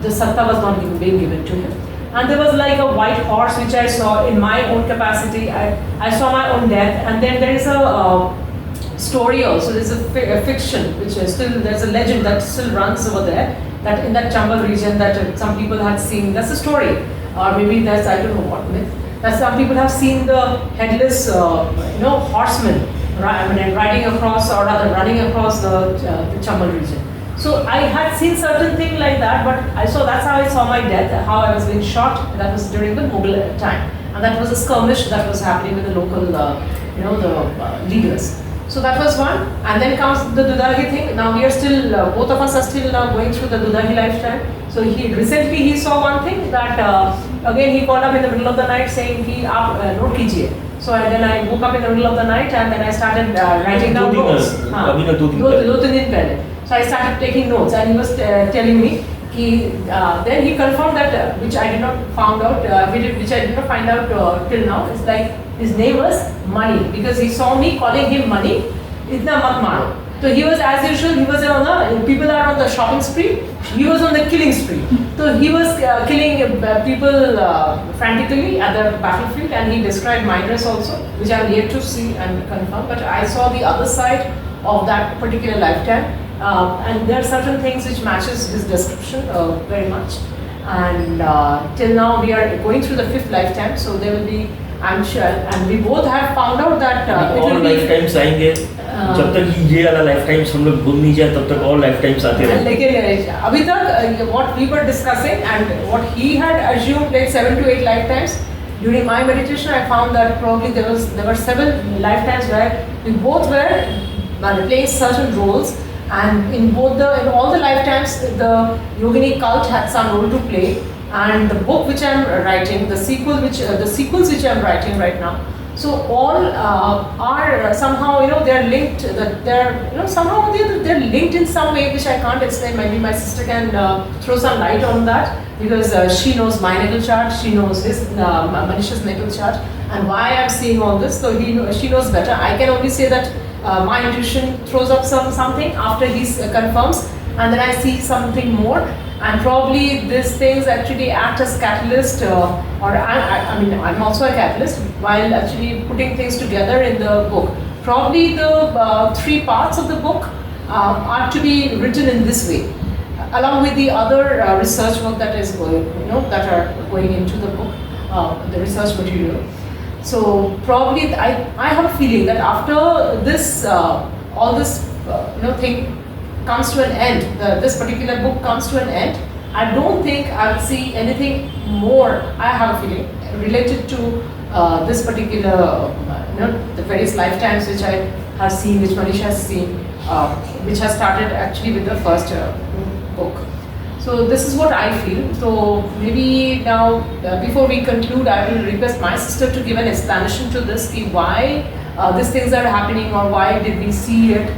the satta was not being given to him. And there was like a white horse which I saw in my own capacity. I saw my own death, and then there is a story also. There's a fiction which is still, there's a legend that still runs over there, that in that Chambal region that some people had seen. That's a story, or maybe that's, I don't know what myth, that some people have seen the headless horseman riding across, or rather running across the Chambal region. So I had seen certain thing like that, but that's how I saw my death, how I was being shot. That was during the Mughal time, and that was a skirmish that was happening with the local the leaders. So that was one, and then comes the Dudahi thing. Now we are still, both of us are still going through the Dudahi lifetime. So recently he saw one thing that again he called up in the middle of the night saying कि आप note कीजिए. So then I woke up in the middle of the night, and then I started writing down notes.
अभी ना 2 दिन
दो दिन पहले. So I started taking notes, and he was telling me कि then he confirmed that which I did not find out till now. It's like his name was Money, because he saw me calling him Money. Itna mat maro. So he was, as usual, he was on the, people are on the shopping spree, he was on the killing spree. So he was killing people frantically at the battlefield, and he described my dress also, which I have yet to see and confirm, but I saw the other side of that particular lifetime. And there are certain things which matches his description very much. And till now we are going through the 5th lifetime, so there will be I'm sure, and we both have found out that it
और
will be.
Life times आएंगे जब तक ये वाला life times हम लोग भूल नहीं जाए तब तक और लाइफ टाइम्स आते रहेंगे.
लेकिन अभी तक what we were discussing and what he had assumed like 7 to 8 lifetimes. During my meditation, I found that probably there were 7 lifetimes where we both were playing certain roles, and in all the lifetimes, the Yogini cult had some role to play. And the book which I'm writing, the sequels which I'm writing right now, so all are somehow, they're linked. They're somehow they're linked in some way which I can't explain. Maybe my sister can throw some light on that, because she knows my natal chart, she knows his Manish's natal chart, and why I'm seeing all this. So she knows better. I can only say that my intuition throws up something after he confirms, and then I see something more. And probably these things actually act as catalyst, or I mean, I'm also a catalyst while actually putting things together in the book. Probably the 3 parts of the book are to be written in this way, along with the other research work that is going, that are going into the book, the research material. So probably I have a feeling that after this, all this, thing comes to an end, this particular book comes to an end, I don't think I'll see anything more, I have a feeling, related to this particular, the various lifetimes which I have seen, which Manish has seen, which has started actually with the first book. So this is what I feel. So maybe now, before we conclude, I will request my sister to give an explanation to this, why these things are happening, or why did we see it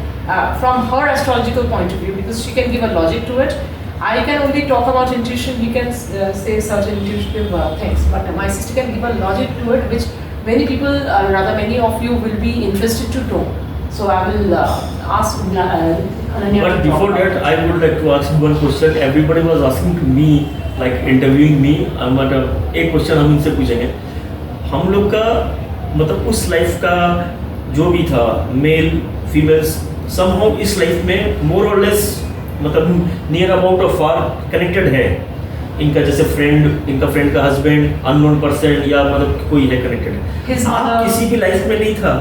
from her astrological point of view, because she can give a logic to it. I can only talk about intuition, he can say certain intuitive things, but my sister can give a logic to it, which many people, rather many of you will be interested to know. So I will ask Ananya.
But before that, I would like to ask one question. Everybody was asking to me, like interviewing me. मतलब एक question हम इनसे पूछेंगे. हम लोग का मतलब उस लाइफ का जो भी था, मेल फीमेल्स somehow इस लाइफ में more or less मतलब नियर अबाउट और फार कनेक्टेड है. इनका जैसे फ्रेंड, इनका फ्रेंड का हस्बैंड, अननोन पर्सन, या मतलब कोई है कनेक्टेड. आप किसी की लाइफ में नहीं था.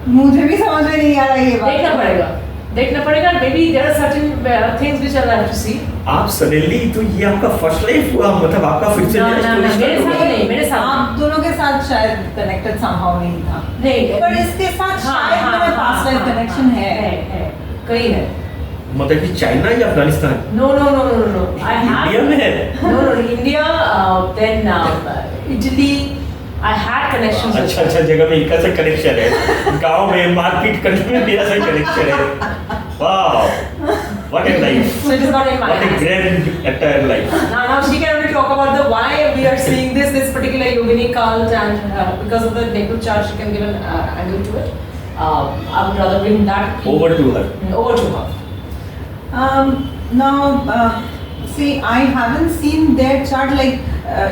मुझे भी समझ में नहीं आ रहा ये बात.
देखना पड़ेगा. Maybe there are certain things which I'll have to see.
आप सडनली तो ये आपका फर्स्ट लाइफ हुआ, मतलब आपका फिर से
मेरे साथ
आप दोनों के साथ शायद कनेक्टेड समहाउ नहीं था.
नहीं,
पर इसके साथ शायद मेरा पास्ट लाइफ कनेक्शन है.
कहीं है.
मतलब कि चाइना या Afghanistan?
No. I have.
India में है?
No, India, then Italy. I had connections.
अच्छा जगह में इनका से कनेक्शन है. गांव में मारपीट करने में मेरा से कनेक्शन है. Wow, what a life.
So it is not in my
What a
hands.
grand entire life.
Now she can only talk about the why we are seeing this particular Yogini cult, and because of the natal chart, she can give an angle to it. I would rather bring that
Over to her.
Over to her.
Now, see, I haven't seen their chart. Like,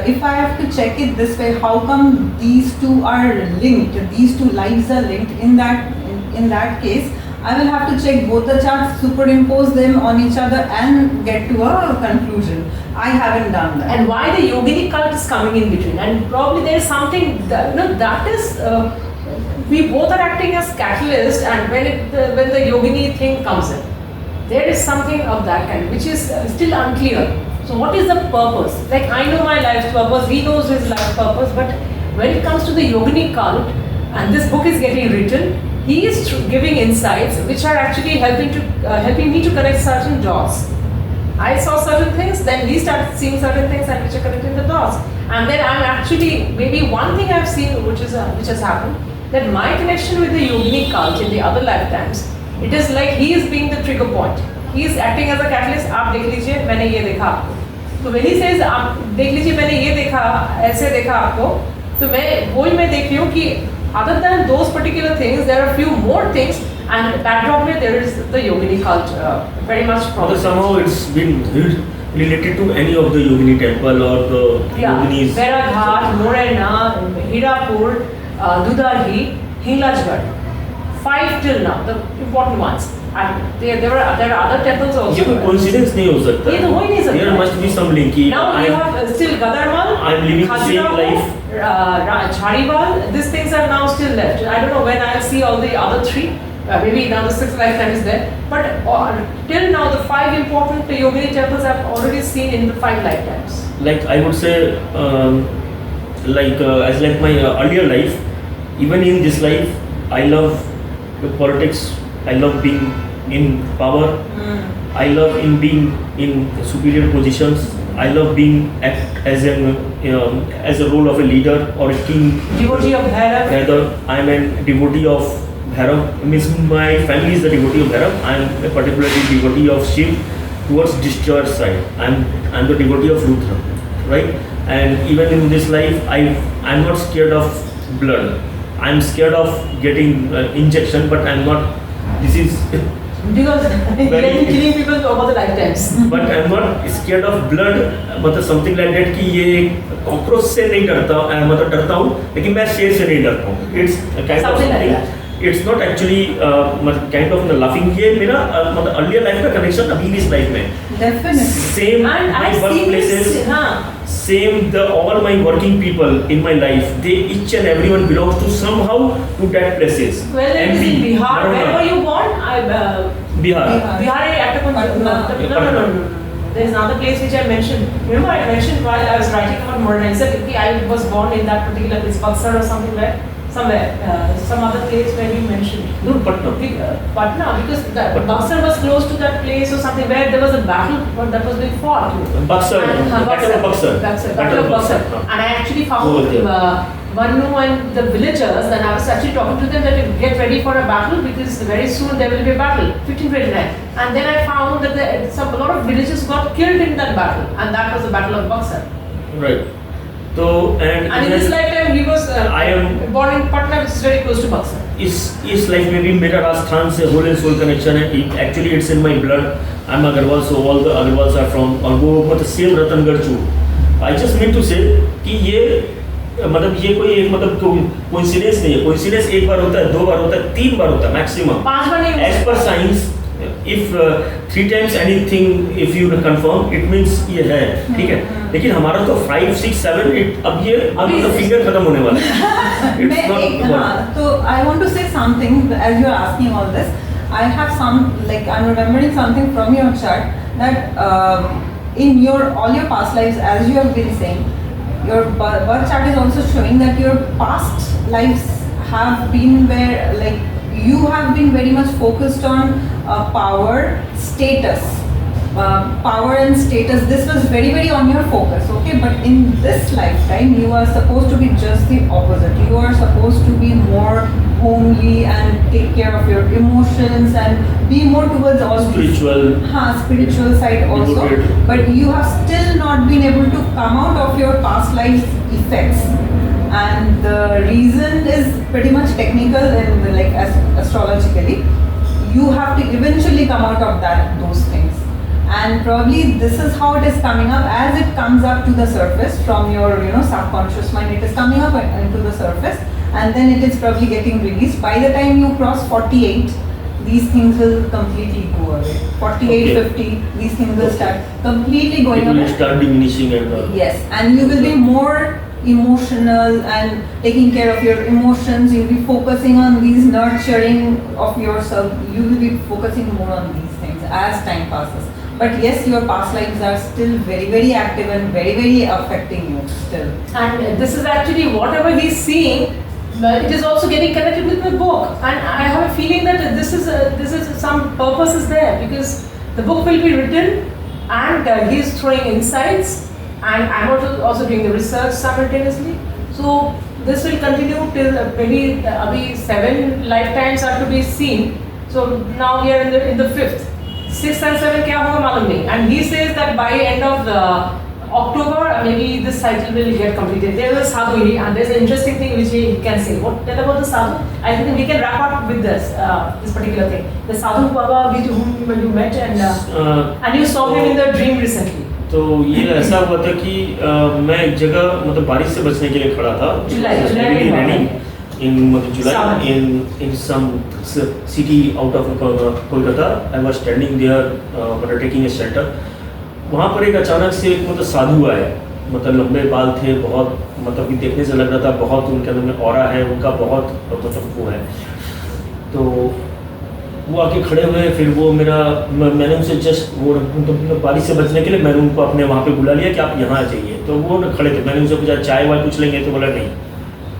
if I have to check it this way, how come these two are linked? These two lives are linked. In that case, I will have to check both the charts, superimpose them on each other, and get to a conclusion. I haven't done that.
And why the Yogini cult is coming in between, and probably there is something that is. We both are acting as catalyst, and when the Yogini thing comes in, there is something of that kind which is still unclear. So what is the purpose? Like, I know my life's purpose, he knows his life's purpose, but when it comes to the Yogini cult, and this book is getting written, he is giving insights which are actually helping me to connect certain dots. I saw certain things, then he started seeing certain things, and which are connecting the dots. And then I'm actually, maybe one thing I've seen which has happened, that my connection with the Yogini cult in the other lifetimes, it is like he is being the trigger point. He is acting as a catalyst. आप देख लीजिए, मैंने ये देखा आपको. तो when he says आप देख लीजिए, मैंने ये देखा, ऐसे देखा आपको, तो मैं देख रही हूँ कि other than those particular things, there are a few more things, and backdrop में there is the Yogini cult very much
So
prominent.
somehow it's been related to any of the Yogini temple or the Yoginis.
Beraghat, Morena, Hirapur, Dudahi, Hilajgarh. 5 till now, the important ones. And there are other temples also.
ये कोई coincidence नहीं हो सकता.
ये तो हो ही नहीं सकता.
There must be some link.
Now you have still Gadarmal,
I'm living the same
Khajuraho,
life.
Jhariwal. These things are now still left. I don't know when I'll see all the other three. Maybe now the sixth lifetime is there. But till now, the 5 important Yogini temples I've already seen in the 5 lifetimes.
Like I would say, as like my earlier life, even in this life, I love the politics. I love being in power. I love in being in superior positions. I love being act as as a role of a leader or a king.
Devotee of Bhairav.
Rather, I am a devotee of Bhairav. Means my family is the devotee of Bhairav. I am a particularly devotee of Shiv towards destroyer side. I am the devotee of Rudra, right? And even in this life, I am not scared of blood. I am scared of getting injection, but I am not. This is
Because they have been killing people over the lifetimes.
but I am not scared of blood. मतलब something like that कि ये cockroach से नहीं डरता, मतलब डरता हूँ, लेकिन मैं शेर से नहीं डरता हूँ. It's a kind of
Something like
something. It's not actually kind of laughing. ये मेरा मतलब earlier life का connection अभी भी इस life में.
Definitely.
Same
And
my
I've seen
workplaces.
this.
Same all my working people in my life, they each and everyone belongs to somehow to that places.
Well, it is in Bihar. Where were you born?
Bihar.
Bihar
Patna.
No. There is another place which I mentioned. Remember, I mentioned while I was writing about Murna. I said I was born in that particular place, Buxar or something like somewhere, some other place where you mentioned.
No, Patna.
Patna, because Buxar was close to that place or something where there was a battle that was being fought.
Buxar. Battle of Buxar.
Battle of Buxar. And I actually found Vannu and the villagers, and I was actually talking to them that you get ready for a battle because very soon there will be a battle, 1529. And then I found that a lot of villagers got killed in that battle, and that was the Battle of Buxar.
Right. So and
in this lifetime he was
I am
born in Patna, which is very close to Buxar.
इस life में भी मेरा राजस्थान से whole and soul connection है. Actually it's in my blood. I am Agarwal, so all the Agarwals are from, और वो मतलब same Ratangarh चू. आई जस्ट मीन टू से कि ये मतलब ये कोई एक मतलब कोइंसिडेंस नहीं है. कोइंसिडेंस एक बार होता है, 2 बार होता है, 3 बार होता है मैक्सिमम.
5 बार नहीं.
As per science if 3 times anything if you confirm it means ये है, ठीक है. लेकिन हमारा तो 5, 6, 7, 8 अब ये अब तो फिंगर खत्म होने वाला है. It's not
So I want to say something as you are asking all this. I have some, like I'm remembering something from your chart that in all your past lives, as you have been saying, your birth chart is also showing that your past lives have been where like you have been very much focused on power, status. Power and status, this was very on your focus, okay? But in this lifetime you are supposed to be just the opposite. You are supposed to be more homely and take care of your emotions and be more towards all
spiritual
spiritual side also.
devoted.
But you have still not been able to come out of your past life effects, and the reason is pretty much technical and like astrologically. You have to eventually come out of those things, and probably this is how it is coming up. As it comes up to the surface from your subconscious mind, it is coming up into the surface, and then it is probably getting released. By the time you cross 48, these things will completely go away. 48,
Okay.
50, these things will start completely going
it will
away.
start diminishing and
Yes, and you will be more emotional and taking care of your emotions. You'll be focusing on these nurturing of yourself. You will be focusing more on these things as time passes. But yes, your past lives are still very active and very affecting you still.
And this is actually whatever he's seeing, it is also getting connected with the book. And I have a feeling that this is some purpose is there, because the book will be written and he's throwing insights, and I'm also doing the research simultaneously. So this will continue till maybe 7 lifetimes are to be seen. So now we are in the 5th. 6 and 7 क्या होगा मालूम नहीं. And he says that by end of the October, maybe this cycle will get completed. There is a sadhu, and there's an interesting thing which he can say. Tell about the sadhu. I think we can wrap up with this particular thing. The sadhu Baba with whom you met and you saw him in the dream recently.
तो ये ऐसा हुआ था कि मैं एक जगह मतलब बारिश से बचने के लिए खड़ा था.
जुलाई में
रैनी in July
Summer.
in some city out of Kolkata. I was standing there, taking a shelter. वहाँ पर एक अचानक से एक मतलब साधु आए, मतलब लंबे बाल थे, बहुत मतलब कि देखने से लग रहा था बहुत उनके अंदर में ऑरा है, उनका बहुत मतलब वो है। तो वो आके खड़े हुए, फिर वो मैंने उनसे जस्ट वो बारिश से बचने के लिए मैंने उनको अपने वहाँ पे बुला लिया कि आप यहाँ आ जाइए। तो वो खड़े थे, मैंने उनसे पूछा चाय वाय कुछ लेंगे, तो बोला नहीं।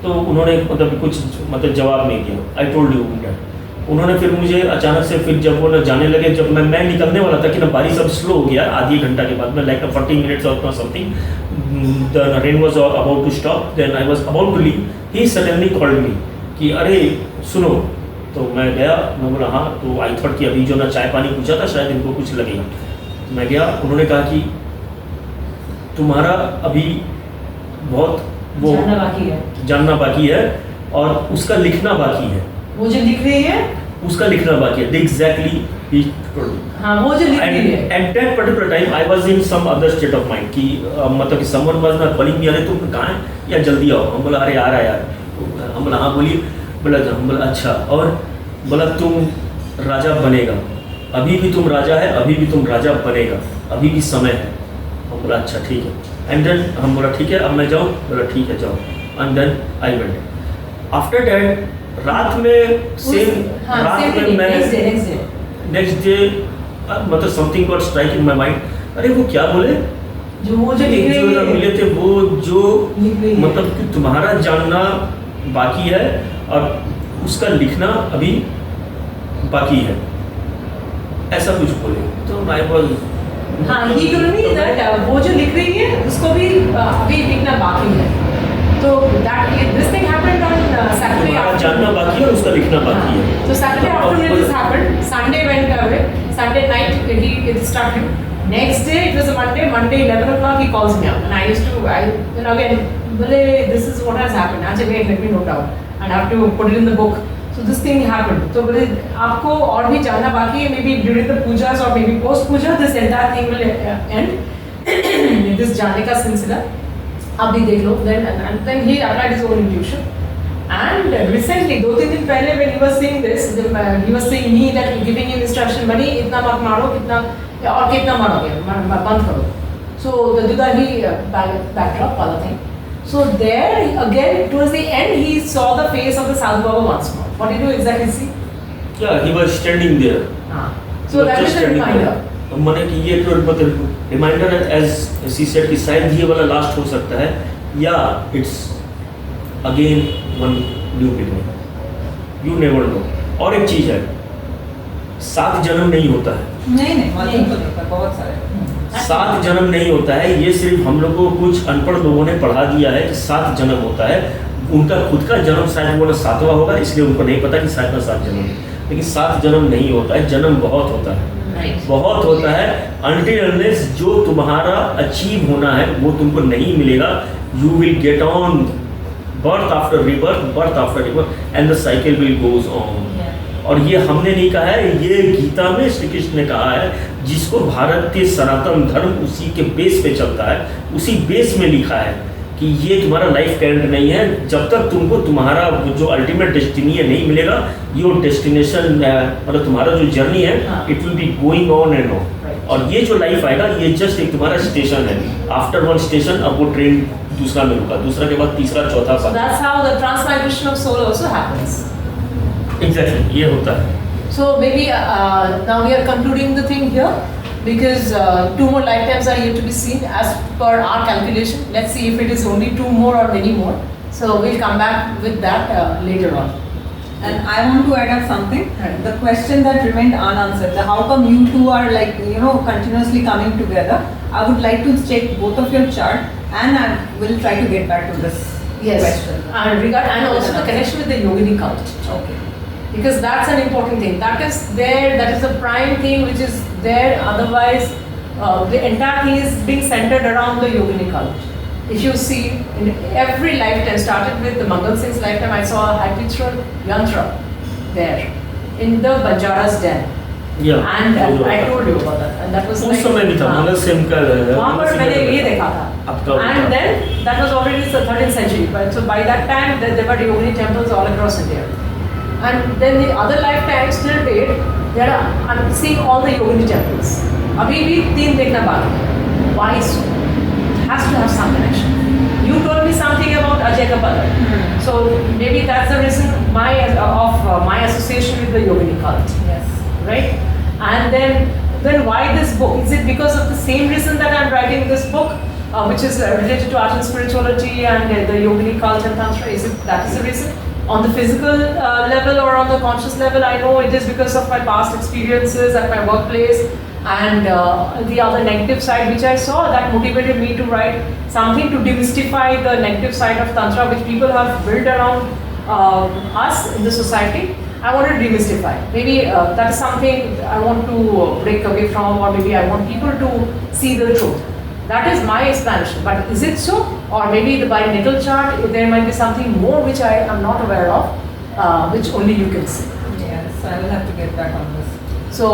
तो उन्होंने मतलब कुछ मतलब जवाब नहीं दिया। I told you that. उन्होंने फिर मुझे अचानक से फिर जब वो न जाने लगे, जब मैं निकलने वाला था कि ना बारिश अब स्लो हो गया, आधी घंटा के बाद में लाइक 40 मिनट्स और something, the rain was about to stop, then I was about to leave, he suddenly called me कि अरे सुनो। तो मैं गया, मैं बोला हाँ। तो आई थॉट कि अभी जो ना चाय पानी पूछा था शायद इनको कुछ लगेगा। मैं गया, उन्होंने कहा कि तुम्हारा अभी बहुत वो जानना बाकी है और उसका लिखना बाकी है।
वो जो लिख रही है
उसका लिखना बाकी है। Exactly he told me.
हाँ, वो जो लिख रही है।
At that particular time I was in some other state of mind कि मतलब कि someone was not calling me, अरे तुम कहाँ हैं या जल्दी आओ। हम बोला अरे आ रहा है यार। हम बोला हाँ बोलिए। हम बोला अच्छा। और बोला तुम राजा बनेगा, अभी भी तुम राजा है, अभी भी तुम राजा बनेगा, अभी भी समय है। हम बोला अच्छा ठीक है। एंड देन हम बोला ठीक है अब मैं जाऊँ। बोला ठीक है जाओ। And then I went. After that रात में सेम रात में मैं नेक्स्ट डे मतलब something got strike in my mind. अरे वो क्या बोले
वो जो लिख रही है,
मिले थे वो जो
लिख रही है।
मतलब कि तुम्हारा जानना बाकी है और उसका लिखना अभी बाकी है, ऐसा कुछ बोले। तो आई वाज
हाँ, he told me that वो जो लिख रही है उसको भी अभी लिखना बाकी है। तो this thing happened on Saturday
तुम्हारा
afternoon.
जानना बाकी है और उसका लिखना बाकी है।
So Saturday afternoon this happened. Sunday went away. Sunday night it started. Next day it was a Monday. Monday 11 o'clock he calls me up, and I used to again, बोले this is what has happened. अच्छा wait, let me note down. And I have to put it in the book. So this thing happened. तो बोले आपको और भी जानना बाकी है. Maybe during the pujas or maybe post puja this entire thing will end. this जानने का सिलसिला आप भी देख लो। Then he applied his own intuition. And recently, 2-3 दिन पहले when he was saying this, he was saying me that giving him instruction, बनी इतना मत मारो, कितना और कितना मारोगे, बंद करो। So the Dudahi backdrop वाला thing. So there again towards the end he saw the face of the Sadhu Baba once more. What did you exactly see?
Yeah, he was standing there.
हाँ. So that is a reminder.
मैंने कि ये तो मतलब reminder है, as she said कि शायद ये वाला लास्ट हो सकता है या it's again one new beginning. You never know. और एक चीज है, 7 जन्म नहीं होता है।
नहीं multiple, बहुत सारे
7 जन्म नहीं होता है। ये सिर्फ हम लोगों को कुछ अनपढ़ लोगों ने पढ़ा दिया है कि 7 जन्म होता है। उनका खुद का जन्म शायद वो 7वां होगा, इसलिए उनको नहीं पता कि शायद 7 जन्म है। लेकिन 7 जन्म नहीं होता है, जन्म बहुत होता है। बहुत होता है। अनटिल अनलेस जो तुम्हारा अचीव होना है वो तुमको नहीं मिलेगा, you will get on birth after rebirth and the cycle will goes on. और ये हमने नहीं कहा है, ये गीता में श्री कृष्ण ने कहा है, जिसको भारत के सनातन धर्म उसी के बेस पे चलता है, उसी बेस में लिखा है कि ये तुम्हारा लाइफ का एंड नहीं है। जब तक तुमको तुम्हारा जो अल्टीमेट डेस्टिनी है नहीं मिलेगा, योर डेस्टिनेशन मतलब तुम्हारा जो जर्नी है it will be going on and on. और ये जो लाइफ आएगा ये जस्ट एक तुम्हारा स्टेशन है। आफ्टर वन स्टेशन अब वो ट्रेन दूसरा में रुका, दूसरा के बाद तीसरा, चौथा।
So that's how the transmigration of soul also happens.
Exactly, ये होता है।
So maybe now we are concluding the thing here because 2 more lifetimes are yet to be seen as per our calculation. Let's see if it is only 2 more or many more. So we'll come back with that later on.
And I want to add up something.
Right.
The question that remained unanswered, the how come you two are like, continuously coming together? I would like to check both of your chart and I will try to get back to this question.
And also the connection with the Yogini cult.
Okay.
Because that's an important thing. That is there, that is the prime thing which is there. Otherwise, the entire thing is being centered around the Yogini cult. If you see, in every lifetime, started with the Mangal Singh's lifetime, I saw a high-pitched yantra there in the Banjara's den.
Yeah,
And
वो जो
I
था।
told you about that. And that was
उस
like,
समय भी था,
हाँ,
मतलब same का
वहाँ पर मैंने ये देखा था.
अब तो
And then that was already the 13th century. But so by that time there were Yogini temples all across India. And then the other lifetimes till date, I'm seeing all the Yogini temples. अभी भी 3 देखना बाकी है. Why so? It has to have some connection. You told me something about Ajay Kapalar. So maybe that's the reason my association with the Yogini cult.
Yes.
Right? And then why this book? Is it because of the same reason that I'm writing this book, which is related to art and spirituality and the Yogini cult and Tantra? Is it that is the reason? On the physical level or on the conscious level, I know it is because of my past experiences at my workplace and the other negative side which I saw that motivated me to write something to demystify the negative side of Tantra which people have built around us in the society. I want to demystify. Maybe that is something I want to break away from, or maybe I want people to see the truth. That is my explanation. But is it so? Or maybe by natal chart, there might be something more which I am not aware of, which only you can see.
Yes, I will have to get back on this.
So,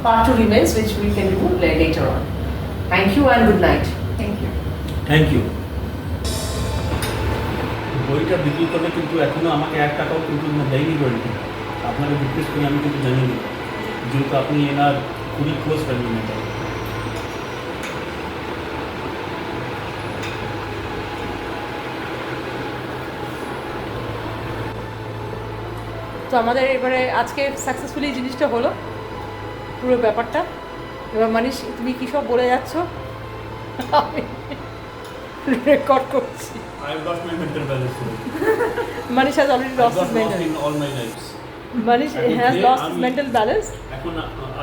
part 2 remains, which we can do later on. Thank you and good night.
Thank you.
Thank you. বইটা বিক্রি করলে কিন্তু এখনও আমাকে 1 টাকাও কিন্তু দেয়নি বইটি। আপনাকে রিকোয়েস্ট করে আমি কিন্তু জানিয়ে দিই, যেহেতু আপনি এনার খুবই ক্লোজ ফ্যামিলি মেম্বার।
তো আমাদের এবারে আজকে সাকসেসফুলি জিনিসটা হলো পুরো ব্যাপারটা। এবার মানিশ তুমি কী সব বলে যাচ্ছ আমি রেকর্ড করছি।
I have lost my mental balance today.
Manish has already
I
lost
got
his
lost
mental.
in all my lives.
Manish has lost his mental balance.
এখন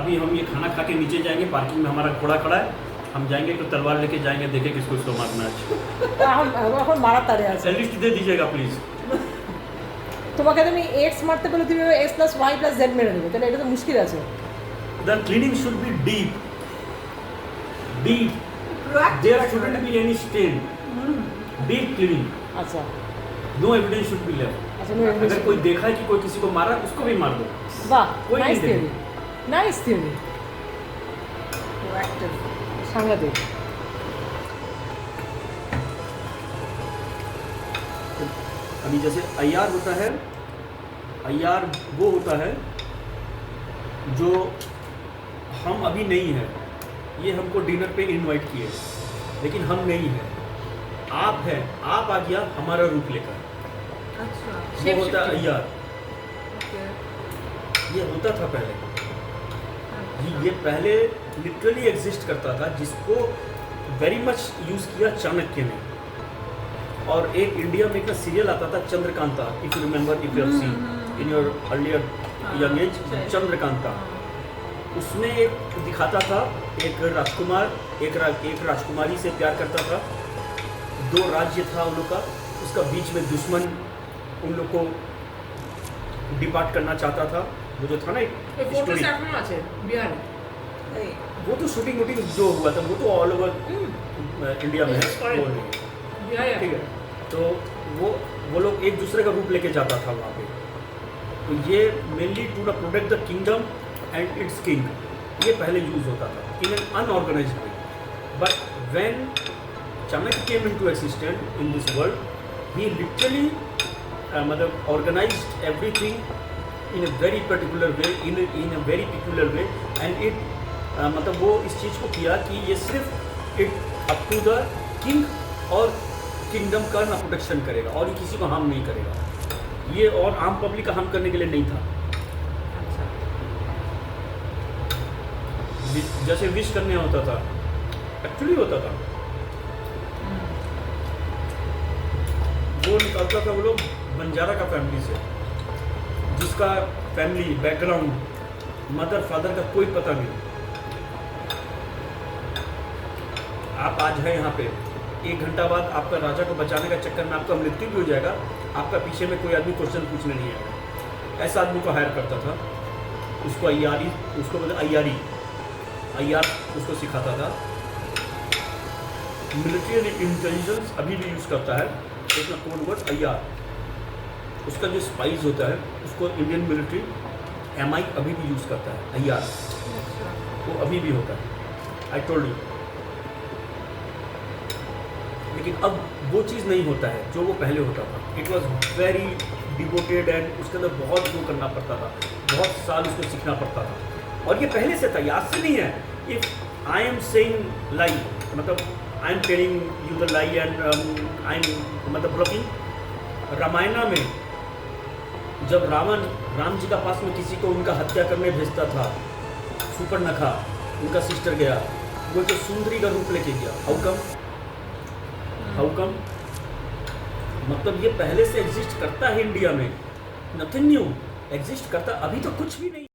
अभी हम ये खाना खा के नीचे जाएंगे, पार्किंग में हमारा घोड़ा खड़ा है, हम जाएंगे तो तलवार लेके जाएंगे, देखें किसको इसको मारना है।
এখন মারার তারে আছে।
लिस्ट दे दीजिएगा प्लीज।
তোমাকে তুমি এক্স মারতে বলে তুমি X plus Y plus Z মেরে দেবে, তাহলে এটা তো মুশকিল আছে।
The cleaning should be deep. Deep. There shouldn't be any stain. Deep cleaning.
আচ্ছা
No evidence should be left.
আচ্ছা
अगर कोई देखा है कि कोई किसी को मारा, उसको भी मार दो।
বাহ,
कोई
নাইস
नहीं
থিওরি, নাইস থিওরি,
Proactive.
সাংঘাতিক।
अभी जैसे अय्यार होता है, अय्यार वो होता है जो हम अभी नहीं है, ये हमको डिनर पे इनवाइट किए, लेकिन हम नहीं है, आप है, आप आ गया हमारा रूप लेकर,
अच्छा.
वो होता है अय्यार।
Okay.
ये होता था पहले, ये पहले लिटरली एग्जिस्ट करता था, जिसको वेरी मच यूज़ किया चाणक्य ने। और एक इंडिया में एक सीरियल आता था Chandrakanta, if you remember, if you have seen in your earlier young age, Chandrakanta. उसमें एक दिखाता था एक राजकुमार एक राजकुमारी से प्यार करता था, 2 राज्य था उन लोग का, उसका बीच में दुश्मन उन लोग को डिपार्ट करना चाहता था। वो जो था ना एक स्टोरी, वो तो शूटिंग वूटिंग जो हुआ था वो तो ऑल ओवर इंडिया में है, वो नहीं। ठीक है, तो वो लोग एक दूसरे का रूप लेके जाता था वहाँ पे। तो ये mainly to the protect the kingdom and its king, ये पहले यूज होता था in an unorganised way. But when Chanakya came into existence in this world, he literally मतलब organised everything in a very particular way, in a very peculiar way, and it मतलब वो इस चीज़ को किया कि ये सिर्फ it up to the king और किंगडम का ना प्रोटेक्शन करेगा, और ये किसी को हार्म नहीं करेगा, ये और आम पब्लिक का हार्म करने के लिए नहीं था। जैसे विश करने होता था, एक्चुअली होता था, वो निकलता था वो लोग बंजारा का फैमिली से, जिसका फैमिली बैकग्राउंड मदर फादर का कोई पता नहीं। आप आज हैं यहाँ पे, 1 घंटा बाद आपका राजा को बचाने का चक्कर में आपका मृत्यु भी हो जाएगा, आपका पीछे में कोई आदमी क्वेश्चन पूछने नहीं आएगा। ऐसा आदमी को हायर करता था, उसको अय्यारी, उसको बोलते अय्यारी, अय्यार उसको सिखाता था। मिलिट्री एंड इंटेलिजेंस अभी भी यूज़ करता है एक कोड वर्ड अय्यार। उसका जो स्पाइस होता है उसको इंडियन मिलिट्री
MI अभी भी यूज़ करता है, IR वो अभी भी होता है, आई टोल्ड यू। लेकिन अब वो चीज़ नहीं होता है जो वो पहले होता था। It was very devoted and उसके अंदर बहुत वो करना पड़ता था, बहुत साल उसको सीखना पड़ता था। और ये पहले से था, ये आज से नहीं है। इफ़ आई एम सेइंग लाई, मतलब I am telling you the lie and I am मतलब ब्लॉकिंग। रामायणा में जब रावण राम जी का पास में किसी को उनका हत्या करने भेजता था, सुपर्णखा उनका सिस्टर गया, वो तो सुंदरी का रूप लेके गया। हाउ कम मतलब ये पहले से एग्जिस्ट करता है इंडिया में, नथिंग न्यू एग्जिस्ट करता, अभी तो कुछ भी नहीं।